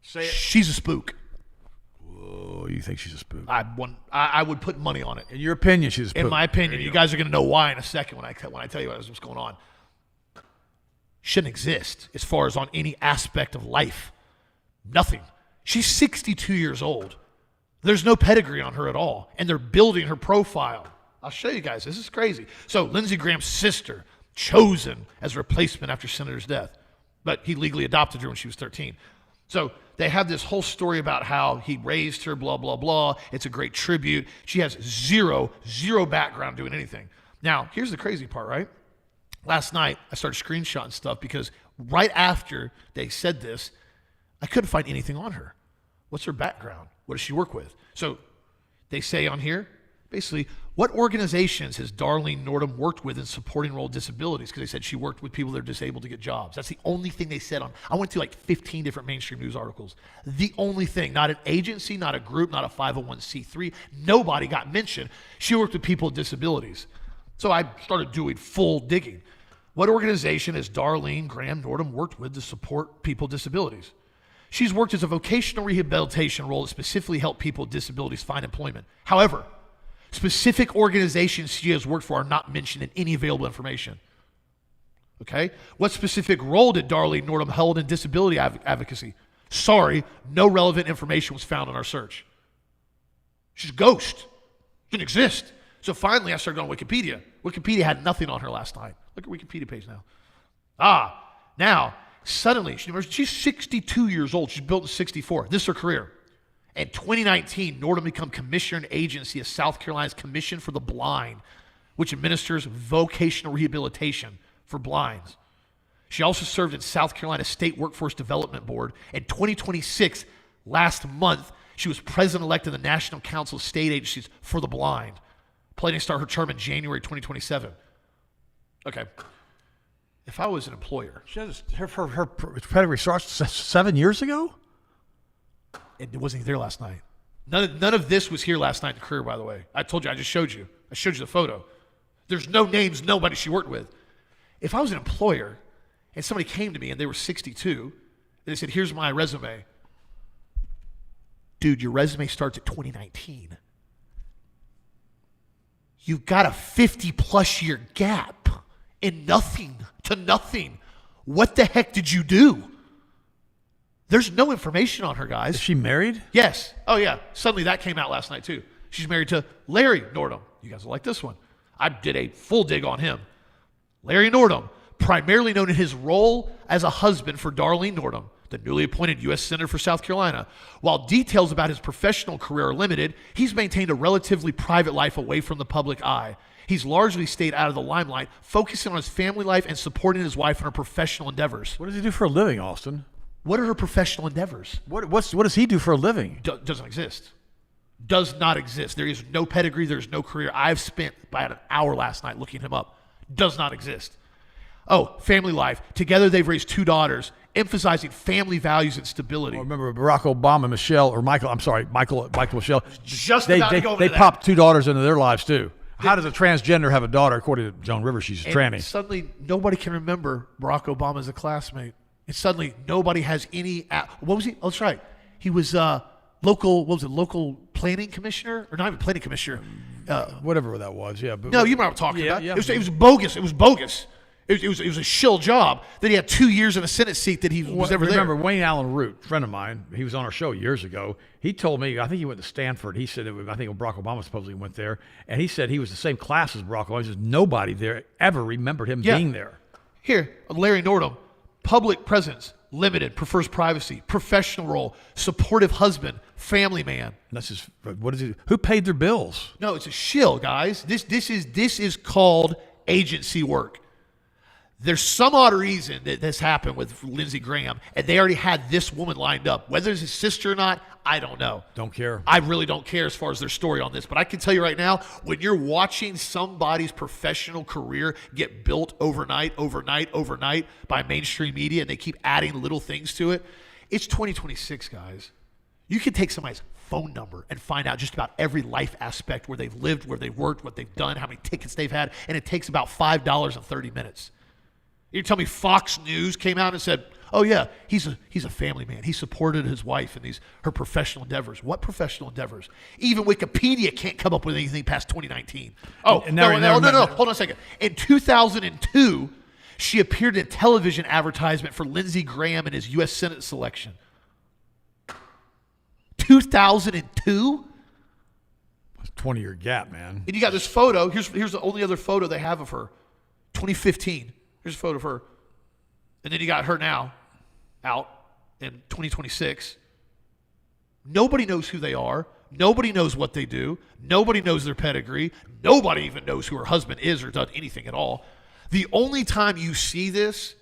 Say it. She's a spook. Whoa, you think she's a spook? I would put money on it. In your opinion, she's a spook. In my opinion. You guys are going to know why in a second when I tell you what's going on. Shouldn't exist as far as on any aspect of life. Nothing. She's 62 years old. There's no pedigree on her at all. And they're building her profile. I'll show you guys. This is crazy. So Lindsey Graham's sister, chosen as a replacement after Senator's death. But he legally adopted her when she was 13. So they have this whole story about how he raised her, blah, blah, blah. It's a great tribute. She has zero background doing anything. Now, here's the crazy part, right? Last night, I started screenshotting stuff because right after they said this, I couldn't find anything on her. What's her background? What does she work with? So they say on here, basically, what organizations has Darlene Nordham worked with in supporting enrolled disabilities? Because they said she worked with people that are disabled to get jobs. That's the only thing they said on. I went through like 15 different mainstream news articles. The only thing, not an agency, not a group, not a 501c3. Nobody got mentioned. She worked with people with disabilities. So I started doing full digging. What organization has Darlene Graham Nordham worked with to support people with disabilities? She's worked as a vocational rehabilitation role that specifically helped people with disabilities find employment. However, specific organizations she has worked for are not mentioned in any available information. Okay? What specific role did Darlene Nordham hold in disability advocacy? Sorry, no relevant information was found in our search. She's a ghost. Didn't exist. So finally, I started going to Wikipedia. Wikipedia had nothing on her last night. Look at Wikipedia page now. Now, suddenly, she's 62 years old. She's built in 64. This is her career. In 2019, Nordham became commissioner and agency of South Carolina's Commission for the Blind, which administers vocational rehabilitation for blinds. She also served in South Carolina State Workforce Development Board. In 2026, last month, she was president-elect of the National Council of State Agencies for the Blind, planning to start her term in January 2027. Okay. If I was an employer... She has her pedigree starts 7 years ago? It wasn't there last night. None of this was here last night in the career, by the way. I told you, I just showed you. I showed you the photo. There's no names, nobody she worked with. If I was an employer and somebody came to me and they were 62, and they said, here's my resume. Dude, your resume starts at 2019. You've got a 50-plus year gap in nothing to nothing. What the heck did you do? There's no information on her, guys. Is she married? Yes. Oh, yeah. Suddenly that came out last night, too. She's married to Larry Nordham. You guys will like this one. I did a full dig on him. Larry Nordham, primarily known in his role as a husband for Darlene Nordham, the newly appointed U.S. Senator for South Carolina. While details about his professional career are limited, he's maintained a relatively private life away from the public eye. He's largely stayed out of the limelight, focusing on his family life and supporting his wife in her professional endeavors. What does he do for a living, Austin? What are her professional endeavors? What does he do for a living? Doesn't exist. Does not exist. There is no pedigree. There's no career. I've spent about an hour last night looking him up. Does not exist. Oh, family life. Together they've raised 2 daughters, emphasizing family values and stability. Oh, remember Barack Obama, Michael, Michelle. Just about to go over They that. popped 2 daughters into their lives too. How does a transgender have a daughter? According to Joan Rivers, she's a tranny. Suddenly, nobody can remember Barack Obama as a classmate. And suddenly, nobody has any. What was he? Oh, that's right. He was local. What was it? Local planning commissioner, or not even planning commissioner? Whatever that was. Yeah. But, No, you know what I'm talking about. Yeah. It was bogus. It was bogus. It was a shill job. That he had 2 years in a Senate seat that he was never Remember, there. Wayne Allen Root, friend of mine, he was on our show years ago. He told me, I think he went to Stanford. He said, I think Barack Obama supposedly went there. And he said he was the same class as Barack Obama. He says nobody there ever remembered him being there. Here, Larry Nordham, public presence, limited, prefers privacy, professional role, supportive husband, family man. And that's just, what is it? Who paid their bills? No, it's a shill, guys. This is called agency work. There's some odd reason that this happened with Lindsey Graham, and they already had this woman lined up. Whether it's his sister or not, I don't know. Don't care. I really don't care as far as their story on this. But I can tell you right now, when you're watching somebody's professional career get built overnight by mainstream media, and they keep adding little things to it, it's 2026, guys. You can take somebody's phone number and find out just about every life aspect, where they've lived, where they've worked, what they've done, how many tickets they've had, and it takes about $5 and 30 minutes. You tell me Fox News came out and said, oh yeah, he's a family man. He supported his wife in her professional endeavors. What professional endeavors? Even Wikipedia can't come up with anything past 2019. Oh, no, hold on a second. In 2002, she appeared in a television advertisement for Lindsey Graham in his U.S. Senate selection. 2002? It's a 20-year gap, man. And you got this photo. Here's the only other photo they have of her. 2015. Here's a photo of her. And then you got her now out in 2026. Nobody knows who they are. Nobody knows what they do. Nobody knows their pedigree. Nobody even knows who her husband is or done anything at all. The only time you see this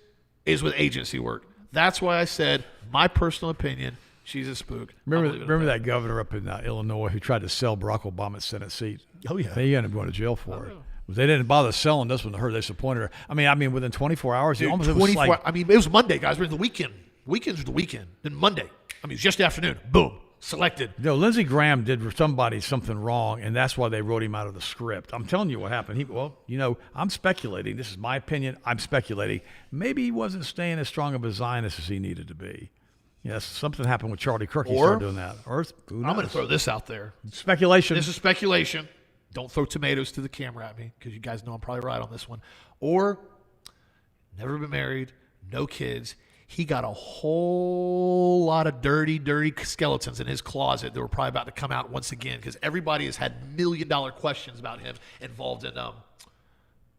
is with agency work. That's why I said, my personal opinion, she's a spook. Remember that governor up in Illinois who tried to sell Barack Obama's Senate seat? Oh, yeah. He ended up going to jail for it. They didn't bother selling this one to her. They disappointed her. I mean, within 24 hours, Dude, it was Monday, guys. We're in the weekend. Weekends are the weekend. Then Monday. It was just the afternoon. Boom. Selected. Lindsey Graham did for somebody something wrong, and that's why they wrote him out of the script. I'm telling you what happened. I'm speculating. This is my opinion. I'm speculating. Maybe he wasn't staying as strong of a Zionist as he needed to be. Yes, something happened with Charlie Kirk. He started doing that. Or who knows? I'm going to throw this out there. Speculation. This is speculation. Don't throw tomatoes to the camera at me, because you guys know I'm probably right on this one. Or, never been married, no kids. He got a whole lot of dirty skeletons in his closet that were probably about to come out once again, because everybody has had $1 million questions about him involved in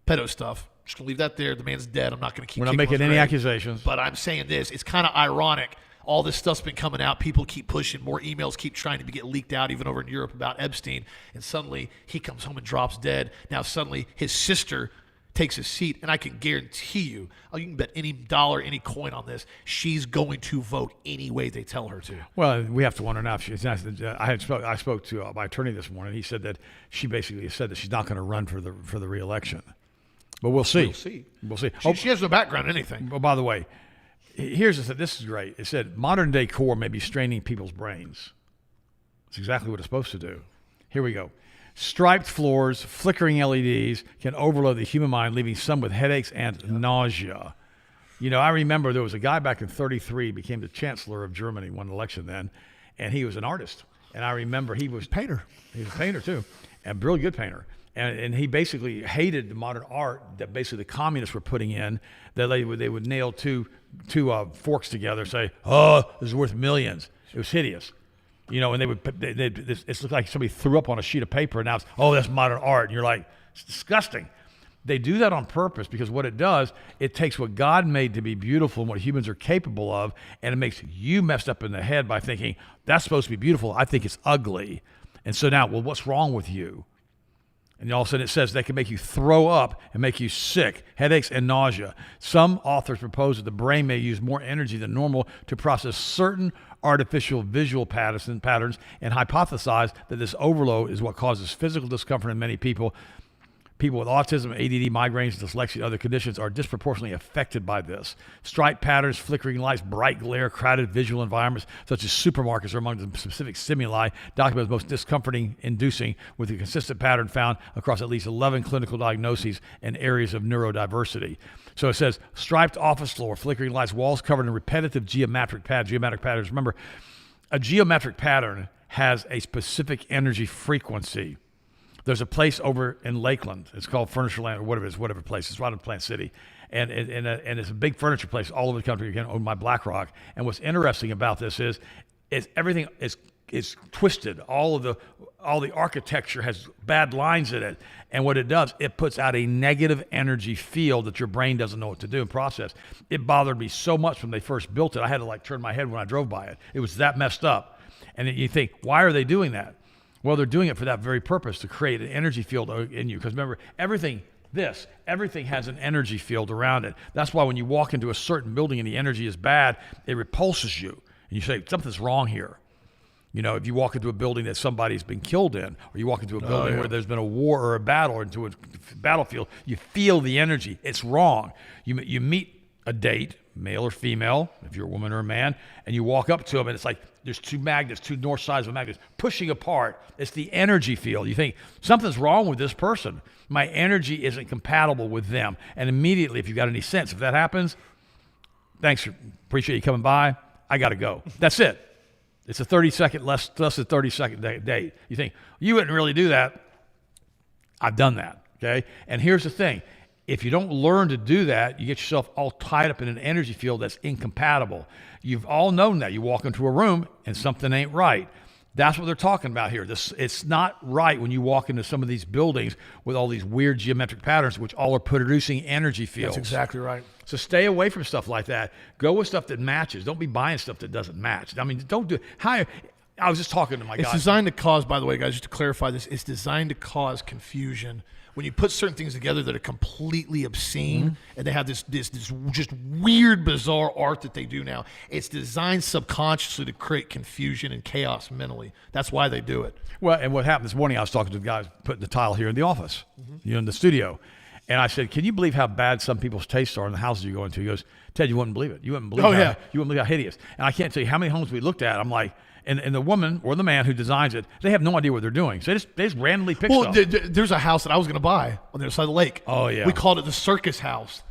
pedo stuff. Just going to leave that there. The man's dead. I'm not going to keep. We're not making any accusations. But I'm saying this. It's kind of ironic. All this stuff's been coming out. People keep pushing. More emails keep trying to get leaked out, even over in Europe, about Epstein. And suddenly, he comes home and drops dead. Now, suddenly, his sister takes his seat. And I can guarantee you, you can bet any dollar, any coin on this, she's going to vote any way they tell her to. Well, we have to wonder now if she's not. I spoke to my attorney this morning. He said that she basically said that she's not going to run for the re-election. But we'll see. We'll see. She has no background in anything. Well, by the way, here's this is great. It said modern day core may be straining people's brains. It's exactly what it's supposed to do. Here we go. Striped floors, flickering LEDs can overload the human mind, leaving some with headaches and nausea. I remember there was a guy back in 1933, became the chancellor of Germany, won an election then, and he was an artist. And I remember he was painter. He was a painter too, and a really good painter. And he basically hated the modern art that basically the communists were putting in, that they would nail two forks together and say, oh, this is worth millions. It was hideous. And it looked like somebody threw up on a sheet of paper and now it's, oh, that's modern art. And you're like, it's disgusting. They do that on purpose because what it does, it takes what God made to be beautiful and what humans are capable of, and it makes you messed up in the head by thinking, that's supposed to be beautiful. I think it's ugly. And so now, well, what's wrong with you? And all of a sudden it says they can make you throw up and make you sick, headaches, and nausea. Some authors propose that the brain may use more energy than normal to process certain artificial visual patterns and hypothesize that this overload is what causes physical discomfort in many people. People with autism, ADD, migraines, dyslexia, and other conditions are disproportionately affected by this. Stripe patterns, flickering lights, bright glare, crowded visual environments such as supermarkets are among the specific stimuli documented as most discomforting inducing, with a consistent pattern found across at least 11 clinical diagnoses and areas of neurodiversity. So it says striped office floor, flickering lights, walls covered in repetitive geometric patterns. Geometric patterns. Remember, a geometric pattern has a specific energy frequency. There's a place over in Lakeland. It's called Furnitureland or whatever it is, whatever place. It's right in Plant City. And it's a big furniture place all over the country, again, owned by BlackRock. And what's interesting about this is everything is twisted. All the architecture has bad lines in it. And what it does, it puts out a negative energy field that your brain doesn't know what to do and process. It bothered me so much when they first built it. I had to turn my head when I drove by it. It was that messed up. And you think, why are they doing that? Well, they're doing it for that very purpose, to create an energy field in you. Because remember, everything has an energy field around it. That's why when you walk into a certain building and the energy is bad, it repulses you. And you say, something's wrong here. You know, if you walk into a building that somebody's been killed in, or you walk into a building where there's been a war or a battle, or into a battlefield, you feel the energy. It's wrong. You meet a date, male or female, if you're a woman or a man, and you walk up to them and it's like there's two magnets, two north sides of magnets pushing apart. It's the energy field. You think, something's wrong with this person. My energy isn't compatible with them. And immediately, if you've got any sense, if that happens, thanks, appreciate you coming by. I got to go. That's it. It's a 30-second, less than 30-second date. You think, you wouldn't really do that. I've done that, okay? And here's the thing. If you don't learn to do that, you get yourself all tied up in an energy field that's incompatible. You've all known that. You walk into a room and something ain't right. That's what they're talking about here. It's not right when you walk into some of these buildings with all these weird geometric patterns, which all are producing energy fields. That's exactly right. So stay away from stuff like that. Go with stuff that matches. Don't be buying stuff that doesn't match. I mean, don't do it. I was just talking to my guy. It's designed to cause, by the way, guys, just to clarify this, it's designed to cause confusion. When you put certain things together that are completely obscene, and they have this just weird, bizarre art that they do now, it's designed subconsciously to create confusion and chaos mentally. That's why they do it. Well, and what happened this morning, I was talking to the guy putting the tile here in the office, in the studio. And I said, can you believe how bad some people's tastes are in the houses you go into? He goes, Ted, you wouldn't believe it. You wouldn't believe you wouldn't believe how hideous. And I can't tell you how many homes we looked at. I'm like, and the woman or the man who designs it, they have no idea what they're doing. So they just randomly pick stuff. There's a house that I was going to buy on the other side of the lake. Oh, yeah. We called it the circus house.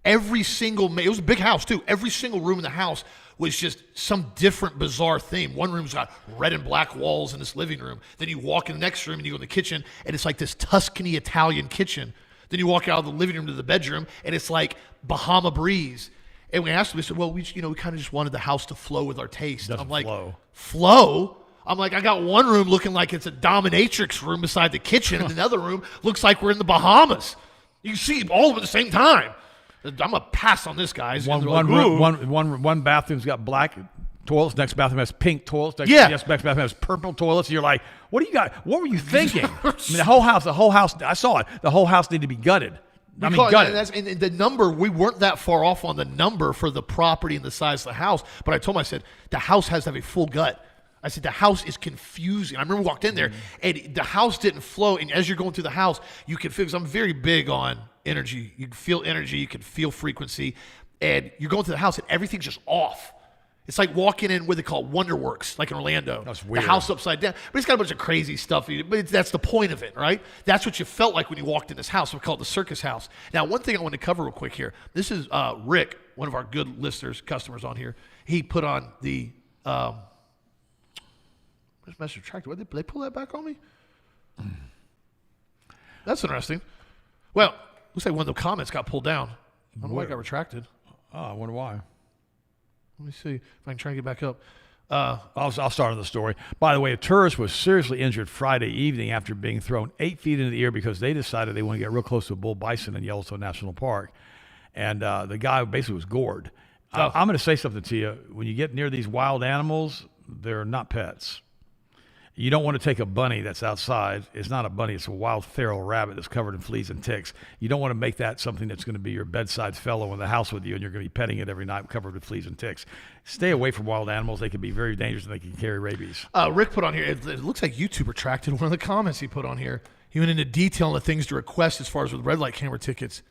It was a big house, too. Every single room in the house was just some different, bizarre theme. One room's got red and black walls in this living room. Then you walk in the next room and you go in the kitchen, and it's like this Tuscany Italian kitchen. Then you walk out of the living room to the bedroom, and it's like Bahama breeze. And we asked them, we said, well, we kind of just wanted the house to flow with our taste. I'm like, flow? I'm like, I got one room looking like it's a dominatrix room beside the kitchen, and another room looks like we're in the Bahamas. You can see all of them at the same time. I'm going to pass on this, guys. One bathroom's got black toilets, next bathroom has pink toilets, next bathroom has purple toilets. And you're like, what do you got? What were you thinking? I mean, the whole house, I saw it. The whole house needed to be gutted. And the number, we weren't that far off on the number for the property and the size of the house. But I told him, I said, the house has to have a full gut. I said, the house is confusing. I remember we walked in there, and the house didn't flow. And as you're going through the house, you can feel, because I'm very big on energy. You can feel energy. You can feel frequency. And you're going through the house, and everything's just off. It's like walking in what they call Wonderworks, like in Orlando. That's weird. The house upside down. But it's got a bunch of crazy stuff. But that's the point of it, right? That's what you felt like when you walked in this house. We call it the circus house. Now, one thing I want to cover real quick here. This is Rick, one of our good listeners, customers on here. He put on the where's message retracted? Did they pull that back on me? That's interesting. Well, looks like one of the comments got pulled down. I don't know why it got retracted. Oh, I wonder why. Let me see if I can try and get back up. I'll start on the story. By the way, a tourist was seriously injured Friday evening after being thrown 8 feet into the air because they decided they want to get real close to a bull bison in Yellowstone National Park. And the guy basically was gored. I'm going to say something to you. When you get near these wild animals, they're not pets. You don't want to take a bunny that's outside. It's not a bunny. It's a wild feral rabbit that's covered in fleas and ticks. You don't want to make that something that's going to be your bedside fellow in the house with you, and you're going to be petting it every night covered with fleas and ticks. Stay away from wild animals. They can be very dangerous, and they can carry rabies. Rick put on here, it looks like YouTube retracted one of the comments he put on here. He went into detail on the things to request as far as with red light camera tickets.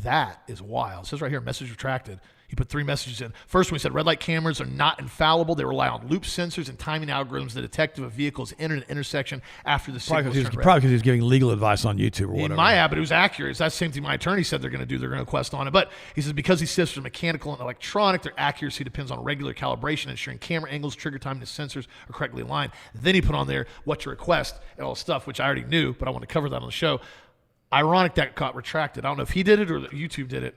That is wild. It says right here, message retracted. He put 3 messages in. First one, he said, red light cameras are not infallible. They rely on loop sensors and timing algorithms that detect if a vehicle is entered an intersection after the signal is turned red. Probably because he was giving legal advice on YouTube or whatever. In my habit, it was accurate. It's that same thing my attorney said they're going to do. They're going to request on it. But he says because these systems are mechanical and electronic, their accuracy depends on regular calibration, ensuring camera angles, trigger time, and the sensors are correctly aligned. Then he put on there what to request and all the stuff, which I already knew, but I want to cover that on the show. Ironic that got retracted. I don't know if he did it or YouTube did it.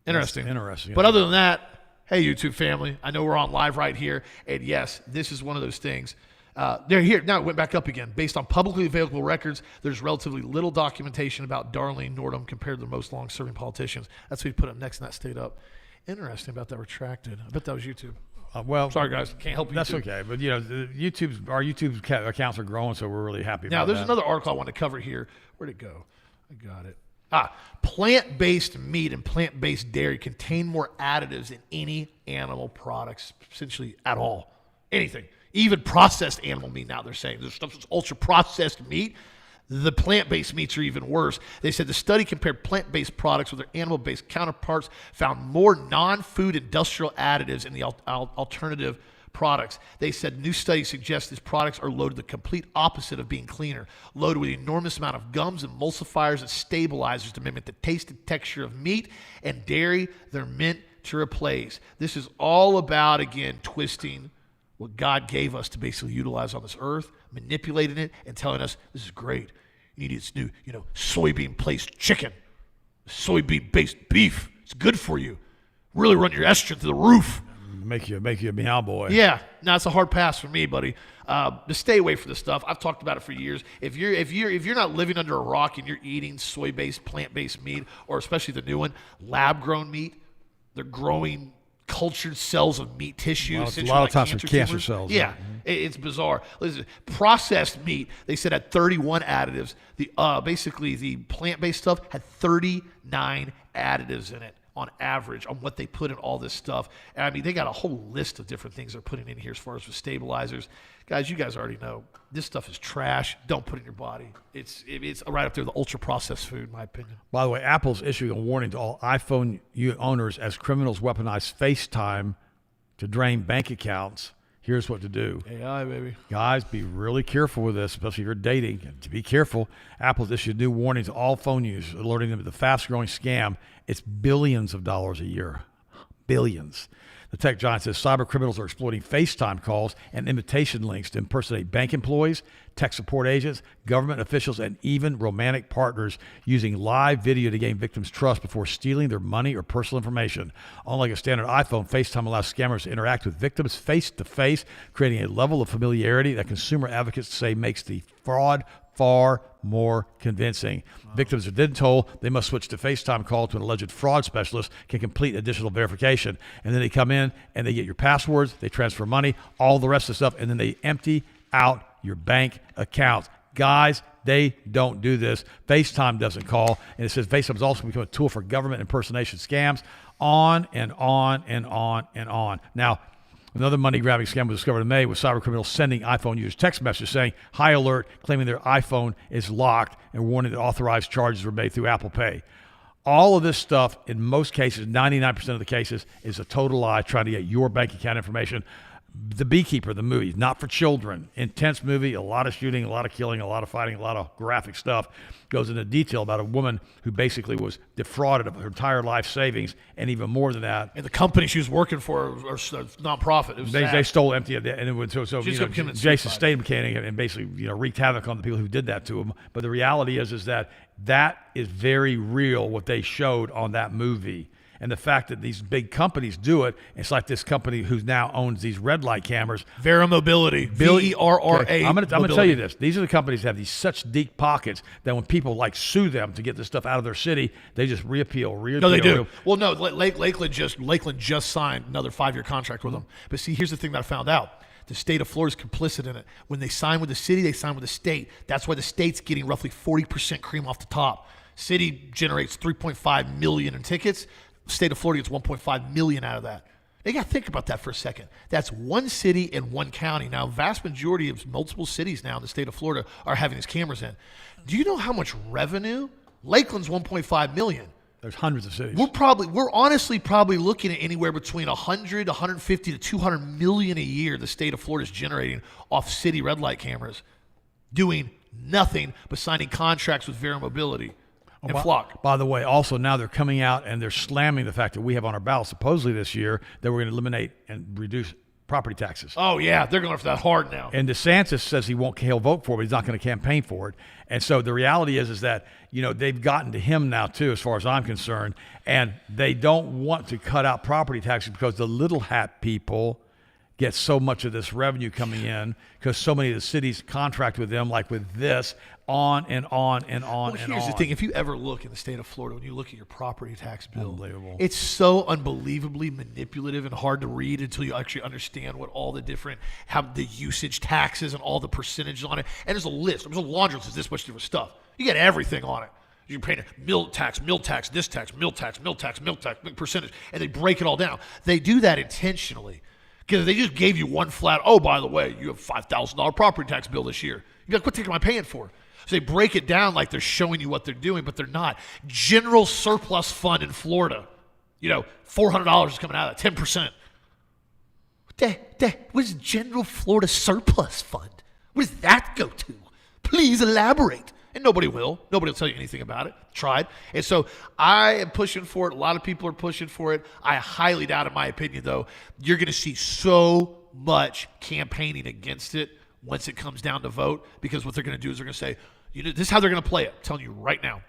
Interesting. That's interesting. But other than that, hey, YouTube family, I know we're on live right here. And yes, this is one of those things. They're here. Now it went back up again. Based on publicly available records, there's relatively little documentation about Darlene Nordham compared to the most long-serving politicians. That's what he put up next, and that stayed up. Interesting about that retracted. I bet that was YouTube. Well, sorry guys, can't help you. That's okay, but our YouTube accounts are growing, so we're really happy. Now about there's that. another article I want to cover here. Where'd it go? I got it. Plant-based meat and plant-based dairy contain more additives than any animal products, essentially at all. Anything. Even processed animal meat now, they're saying. There's stuff that's ultra-processed meat. The plant-based meats are even worse. They said the study compared plant-based products with their animal-based counterparts, found more non-food industrial additives in the alternative products. They said new studies suggest these products are loaded the complete opposite of being cleaner, loaded with an enormous amount of gums, emulsifiers, and stabilizers to mimic the taste and texture of meat and dairy they're meant to replace. This is all about, again, twisting what God gave us to basically utilize on this earth, manipulating it, and telling us this is great. You need this new, soybean-based chicken, soybean-based beef. It's good for you. Really run your estrogen through the roof. Make you a meow boy. Yeah, no, it's a hard pass for me, buddy. To stay away from this stuff. I've talked about it for years. If you're not living under a rock and you're eating soy-based, plant-based meat, or especially the new one, lab-grown meat, they're growing cultured cells of meat tissue. Well, a lot of times for cancer cells. Yeah, it's bizarre. Listen, processed meat, they said had 31 additives. Basically the plant-based stuff had 39 additives in it on average on what they put in all this stuff. And I mean, they got a whole list of different things they're putting in here as far as with stabilizers. Guys, you guys already know this stuff is trash. Don't put it in your body. It's right up there, the ultra-processed food, in my opinion. By the way, Apple's issuing a warning to all iPhone owners as criminals weaponize FaceTime to drain bank accounts. Here's what to do. AI, baby. Guys, be really careful with this, especially if you're dating. To be careful, Apple's issued new warnings to all phone users, alerting them to the fast-growing scam. It's billions of dollars a year. Billions. The tech giant says cyber criminals are exploiting FaceTime calls and invitation links to impersonate bank employees, tech support agents, government officials, and even romantic partners, using live video to gain victims' trust before stealing their money or personal information. Unlike a standard iPhone, FaceTime allows scammers to interact with victims face-to-face, creating a level of familiarity that consumer advocates say makes the fraud far more convincing. Wow. Victims are then told they must switch to FaceTime call to an alleged fraud specialist, can complete additional verification. And then they come in and they get your passwords, they transfer money, all the rest of the stuff, and then they empty out your bank accounts. Guys, they don't do this. FaceTime doesn't call. And it says FaceTime has also become a tool for government impersonation scams, on and on and on and on. Now, another money-grabbing scam was discovered in May with cyber criminals sending iPhone users text messages saying, high alert, claiming their iPhone is locked and warning that authorized charges were made through Apple Pay. All of this stuff, in most cases, 99% of the cases, is a total lie trying to get your bank account information. The Beekeeper, the movie, not for children. Intense movie, a lot of shooting, a lot of killing, a lot of fighting, a lot of graphic stuff. Goes into detail about a woman who basically was defrauded of her entire life savings, and even more than that. And the company she was working for, or nonprofit, it was they stole empty, and it was so Jason Statham came and basically wreaked havoc on the people who did that to him. But the reality is that is very real what they showed on that movie. And the fact that these big companies do it, it's like this company who now owns these red light cameras. Vera Mobility, VERRA. Okay. I'm going to tell you this. These are the companies that have these such deep pockets that when people sue them to get this stuff out of their city, they just reappeal. No, they do. Well, no, Lakeland just signed another 5-year contract with them. But see, here's the thing that I found out. The state of Florida is complicit in it. When they sign with the city, they sign with the state. That's why the state's getting roughly 40% cream off the top. City generates 3.5 million in tickets. The state of Florida gets 1.5 million out of that. They got to think about that for a second. That's one city and one county. Now, vast majority of multiple cities now in the state of Florida are having these cameras in. Do you know how much revenue? Lakeland's 1.5 million. There's hundreds of cities. We're honestly probably looking at anywhere between 100, 150 to 200 million a year the state of Florida is generating off city red light cameras, doing nothing but signing contracts with Vera Mobility and Flock. By the way, also now they're coming out and they're slamming the fact that we have on our ballot supposedly this year that we're going to eliminate and reduce property taxes. Oh, yeah, they're going for that hard now. And DeSantis says he'll vote for it, but he's not going to campaign for it. And so the reality is that, they've gotten to him now too, as far as I'm concerned, and they don't want to cut out property taxes because the little hat people get so much of this revenue coming in because so many of the cities contract with them, like with this, on and on and on and on. Here's the thing. If you ever look in the state of Florida, when you look at your property tax bill, unbelievable. It's so unbelievably manipulative and hard to read until you actually understand what all the different, have the usage taxes and all the percentages on it. And there's a list. There's a laundry list of this much different stuff. You get everything on it. You're paying mill tax, this tax, mill tax, percentage, and they break it all down. They do that intentionally. Because they just gave you one flat, oh, by the way, you have $5,000 property tax bill this year. You're like, what am I paying for? So they break it down like they're showing you what they're doing, but they're not. General surplus fund in Florida, $400 is coming out of that, 10%. What is General Florida surplus fund? What does that go to? Please elaborate. And nobody will. Nobody will tell you anything about it. Tried. And so I am pushing for it. A lot of people are pushing for it. I highly doubt, in my opinion, though, you're going to see so much campaigning against it once it comes down to vote, because what they're going to do is they're going to say, this is how they're going to play it. I'm telling you right now.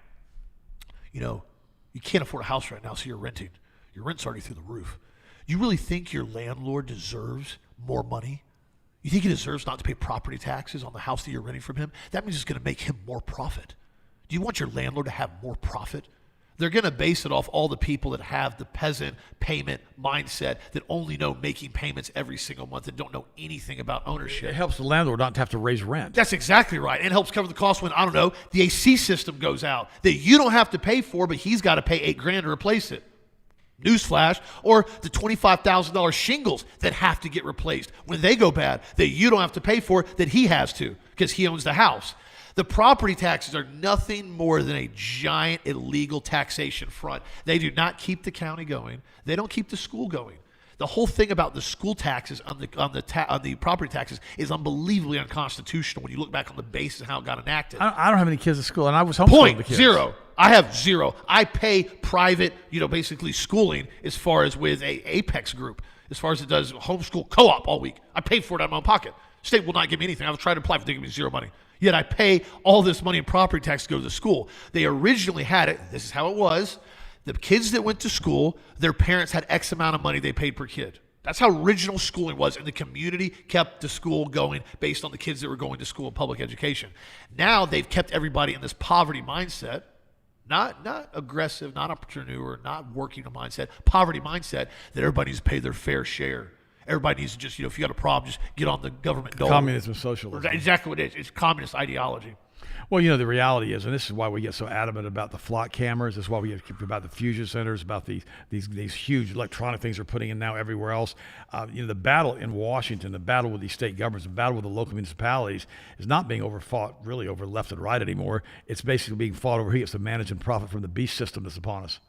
You can't afford a house right now, so you're renting. Your rent's already through the roof. You really think your landlord deserves more money? You think he deserves not to pay property taxes on the house that you're renting from him? That means it's going to make him more profit. Do you want your landlord to have more profit? They're going to base it off all the people that have the peasant payment mindset, that only know making payments every single month and don't know anything about ownership. It helps the landlord not to have to raise rent. That's exactly right. And it helps cover the cost when, the AC system goes out that you don't have to pay for, but he's got to pay $8,000 to replace it. Newsflash. Or the $25,000 shingles that have to get replaced when they go bad, that you don't have to pay for, that he has to because he owns the house. The property taxes are nothing more than a giant illegal taxation front. They do not keep the county going. They don't keep the school going. The whole thing about the school taxes on the property taxes is unbelievably unconstitutional when you look back on the basis of how it got enacted. I don't have any kids at school, and I was homeschooling the kids. Zero. I have zero. I pay private, basically schooling as far as with a Apex group, as far as it does homeschool co-op all week. I pay for it out of my own pocket. State will not give me anything. I've tried to apply for, they give me zero money. Yet I pay all this money in property tax to go to the school. They originally had it. This is how it was. The kids that went to school, their parents had X amount of money they paid per kid. That's how original schooling was, and the community kept the school going based on the kids that were going to school in public education. Now they've kept everybody in this poverty mindset, not aggressive, not entrepreneur, not working mindset, poverty mindset, that everybody needs to pay their fair share. Everybody needs to just, if you got a problem, just get on the government dole. Communism, socialism. Exactly what it is. It's communist ideology. Well, the reality is, and this is why we get so adamant about the flock cameras. This is why we get about the fusion centers, about these huge electronic things they're putting in now everywhere else. The battle in Washington, the battle with these state governments, the battle with the local municipalities is not being fought really over left and right anymore. It's basically being fought over who gets to manage and profit from the beast system that's upon us.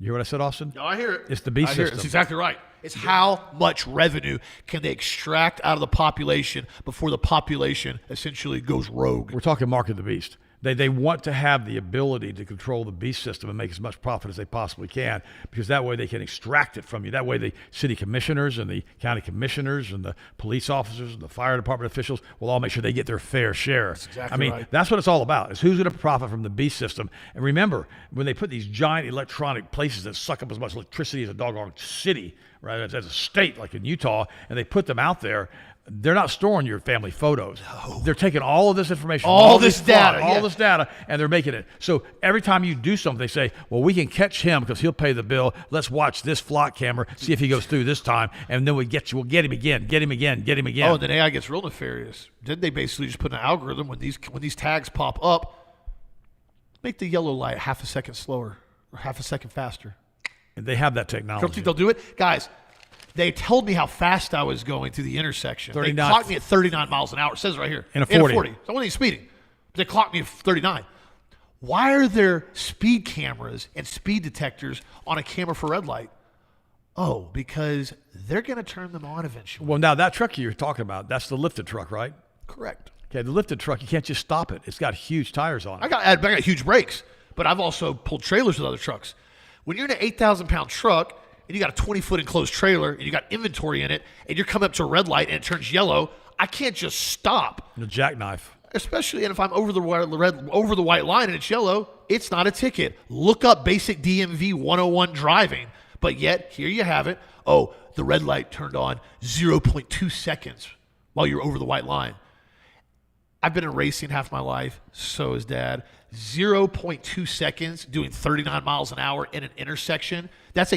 You hear what I said, Austin? No, I hear it. It's the beast system. It's exactly right. It's how much revenue can they extract out of the population before the population essentially goes rogue. We're talking mark of the beast. They want to have the ability to control the beast system and make as much profit as they possibly can, because that way they can extract it from you. That way the city commissioners and the county commissioners and the police officers and the fire department officials will all make sure they get their fair share. That's exactly right. That's what it's all about, is who's going to profit from the beast system. And remember, when they put these giant electronic places that suck up as much electricity as a doggone city, right, as a state like in Utah, and they put them out there, they're not storing your family photos. No. They're taking all of this information, all this data, and they're making it. So every time you do something, they say, well, we can catch him because he'll pay the bill. Let's watch this flock camera, see if he goes through this time, and then we'll get him again. Oh, and then AI gets real nefarious. Didn't they basically just put an algorithm when these tags pop up, make the yellow light half a second slower or half a second faster? And they have that technology. Don't think they'll do it? Guys, they told me how fast I was going through the intersection. 39. They clocked me at 39 miles an hour. It says right here. In a 40. So I wasn't even speeding. But they clocked me at 39. Why are there speed cameras and speed detectors on a camera for red light? Oh, because they're going to turn them on eventually. Well, now that truck you're talking about, that's the lifted truck, right? Correct. Okay, the lifted truck, you can't just stop it. It's got huge tires on it. I got huge brakes, but I've also pulled trailers with other trucks. When you're in an 8,000-pound truck, and you got a 20-foot enclosed trailer, and you got inventory in it, and you're coming up to a red light, and it turns yellow, I can't just stop. The jackknife. Especially, and if I'm over the white line and it's yellow, it's not a ticket. Look up basic DMV 101 driving. But yet, here you have it. Oh, the red light turned on 0.2 seconds while you're over the white line. I've been in racing half my life. So is Dad. 0.2 seconds doing 39 miles an hour in an intersection. That's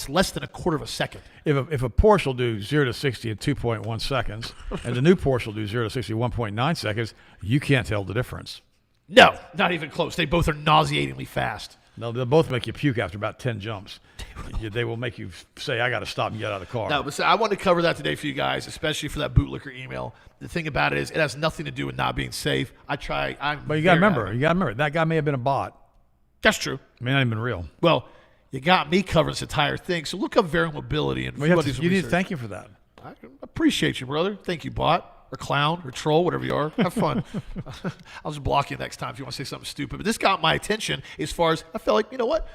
less than a quarter of a second. If a Porsche will do 0 to 60 in 2.1 seconds, and the new Porsche will do 0 to 60 in 1.9 seconds, you can't tell the difference. No, not even close. They both are nauseatingly fast. No, they'll both make you puke after about 10 jumps. They will make you say, I got to stop and get out of the car. No, but I wanted to cover that today for you guys, especially for that bootlicker email. The thing about it is it has nothing to do with not being safe. But you got to remember, that guy may have been a bot. That's true. It may not have been real. Well, you got me covering this entire thing. So look up Vera Mobility. And you need to thank you for that. I appreciate you, brother. Thank you, bot. Or clown, or troll, whatever you are. Have fun. I'll just block you next time if you want to say something stupid. But this got my attention as far as I felt like, you know what?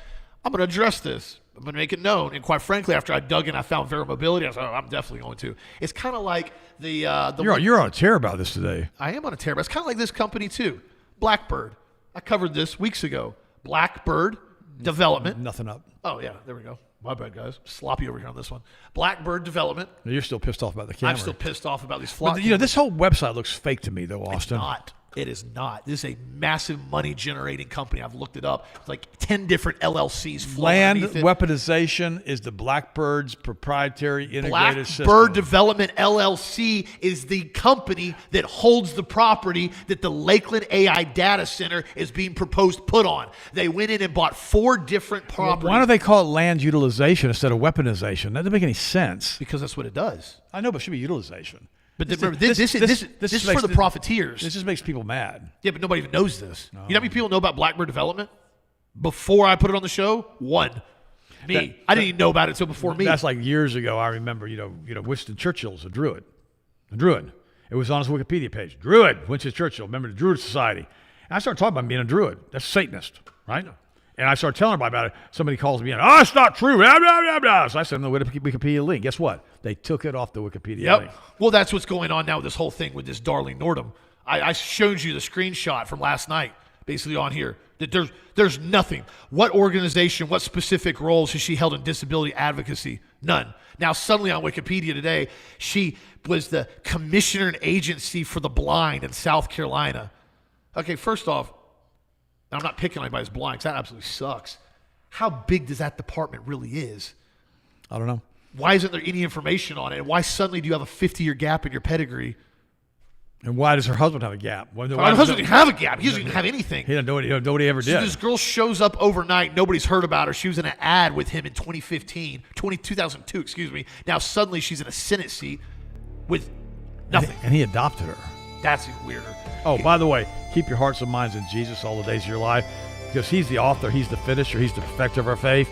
I'm going to address this. I'm going to make it known. And quite frankly, after I dug in, I found Vera Mobility. I was like, I'm definitely going to. It's kind of like You're on a tear about this today. I am on a tear, but it's kind of like this company too. Blackbird. I covered this weeks ago. Blackbird Development. Nothing up. Oh, yeah. There we go. My bad, guys. Sloppy over here on this one. Blackbird Development. No, you're still pissed off about the camera. I'm still pissed off about these flock. But, this whole website looks fake to me, though, Austin. It's not. It is not. This is a massive money-generating company. I've looked it up. It's like 10 different LLCs. Land weaponization is the Blackbird's proprietary integrated system. Blackbird Development LLC is the company that holds the property that the Lakeland AI data center is being proposed put on. They went in and bought 4 different properties. Why don't they call it land utilization instead of weaponization? That doesn't make any sense. Because that's what it does. I know, but it should be utilization. But remember, this is for the profiteers. This just makes people mad. Yeah, but nobody even knows this. No. You know how many people know about Blackbird Development? Before I put it on the show, 1. Me. I didn't even know about it until before me. That's like years ago. I remember, Winston Churchill's a Druid. A Druid. It was on his Wikipedia page. Druid, Winston Churchill, member of the Druid Society. And I started talking about being a Druid. That's Satanist, right? And I started telling everybody about it. Somebody calls me in. Oh, it's not true. Blah, blah, blah, blah. So I sent them the Wikipedia link. Guess what? They took it off the Wikipedia link. Well, that's what's going on now with this whole thing with this Darlene Nordham. I showed you the screenshot from last night, basically on here, that there's nothing. What organization, what specific roles has she held in disability advocacy? None. Now, suddenly on Wikipedia today, she was the commissioner and agency for the blind in South Carolina. Okay, first off, I'm not picking on anybody's blind because that absolutely sucks. How big does that department really is? I don't know. Why isn't there any information on it? And why suddenly do you have a 50-year gap in your pedigree? And why does her husband have a gap? Her husband didn't have a gap. He doesn't even have anything. He nobody ever did. So this girl shows up overnight. Nobody's heard about her. She was in an ad with him in 2002, excuse me. Now suddenly she's in a Senate seat with nothing. And he adopted her. That's even weirder. Oh, by the way, keep your hearts and minds in Jesus all the days of your life, because he's the author, he's the finisher, he's the perfecter of our faith.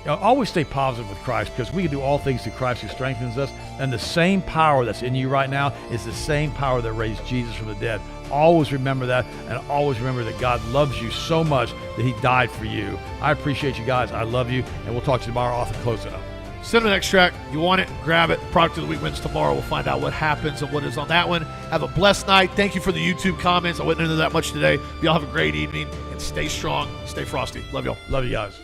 Always stay positive with Christ, because we can do all things through Christ who strengthens us. And the same power that's in you right now is the same power that raised Jesus from the dead. Always remember that, and always remember that God loves you so much that he died for you. I appreciate you guys. I love you, and we'll talk to you tomorrow. Author, close it up. Cinnamon extract. You want it? Grab it. Product of the week wins tomorrow. We'll find out what happens and what is on that one. Have a blessed night. Thank you for the YouTube comments. I wasn't into that much today. Y'all have a great evening, and stay strong. Stay frosty. Love y'all. Love you guys.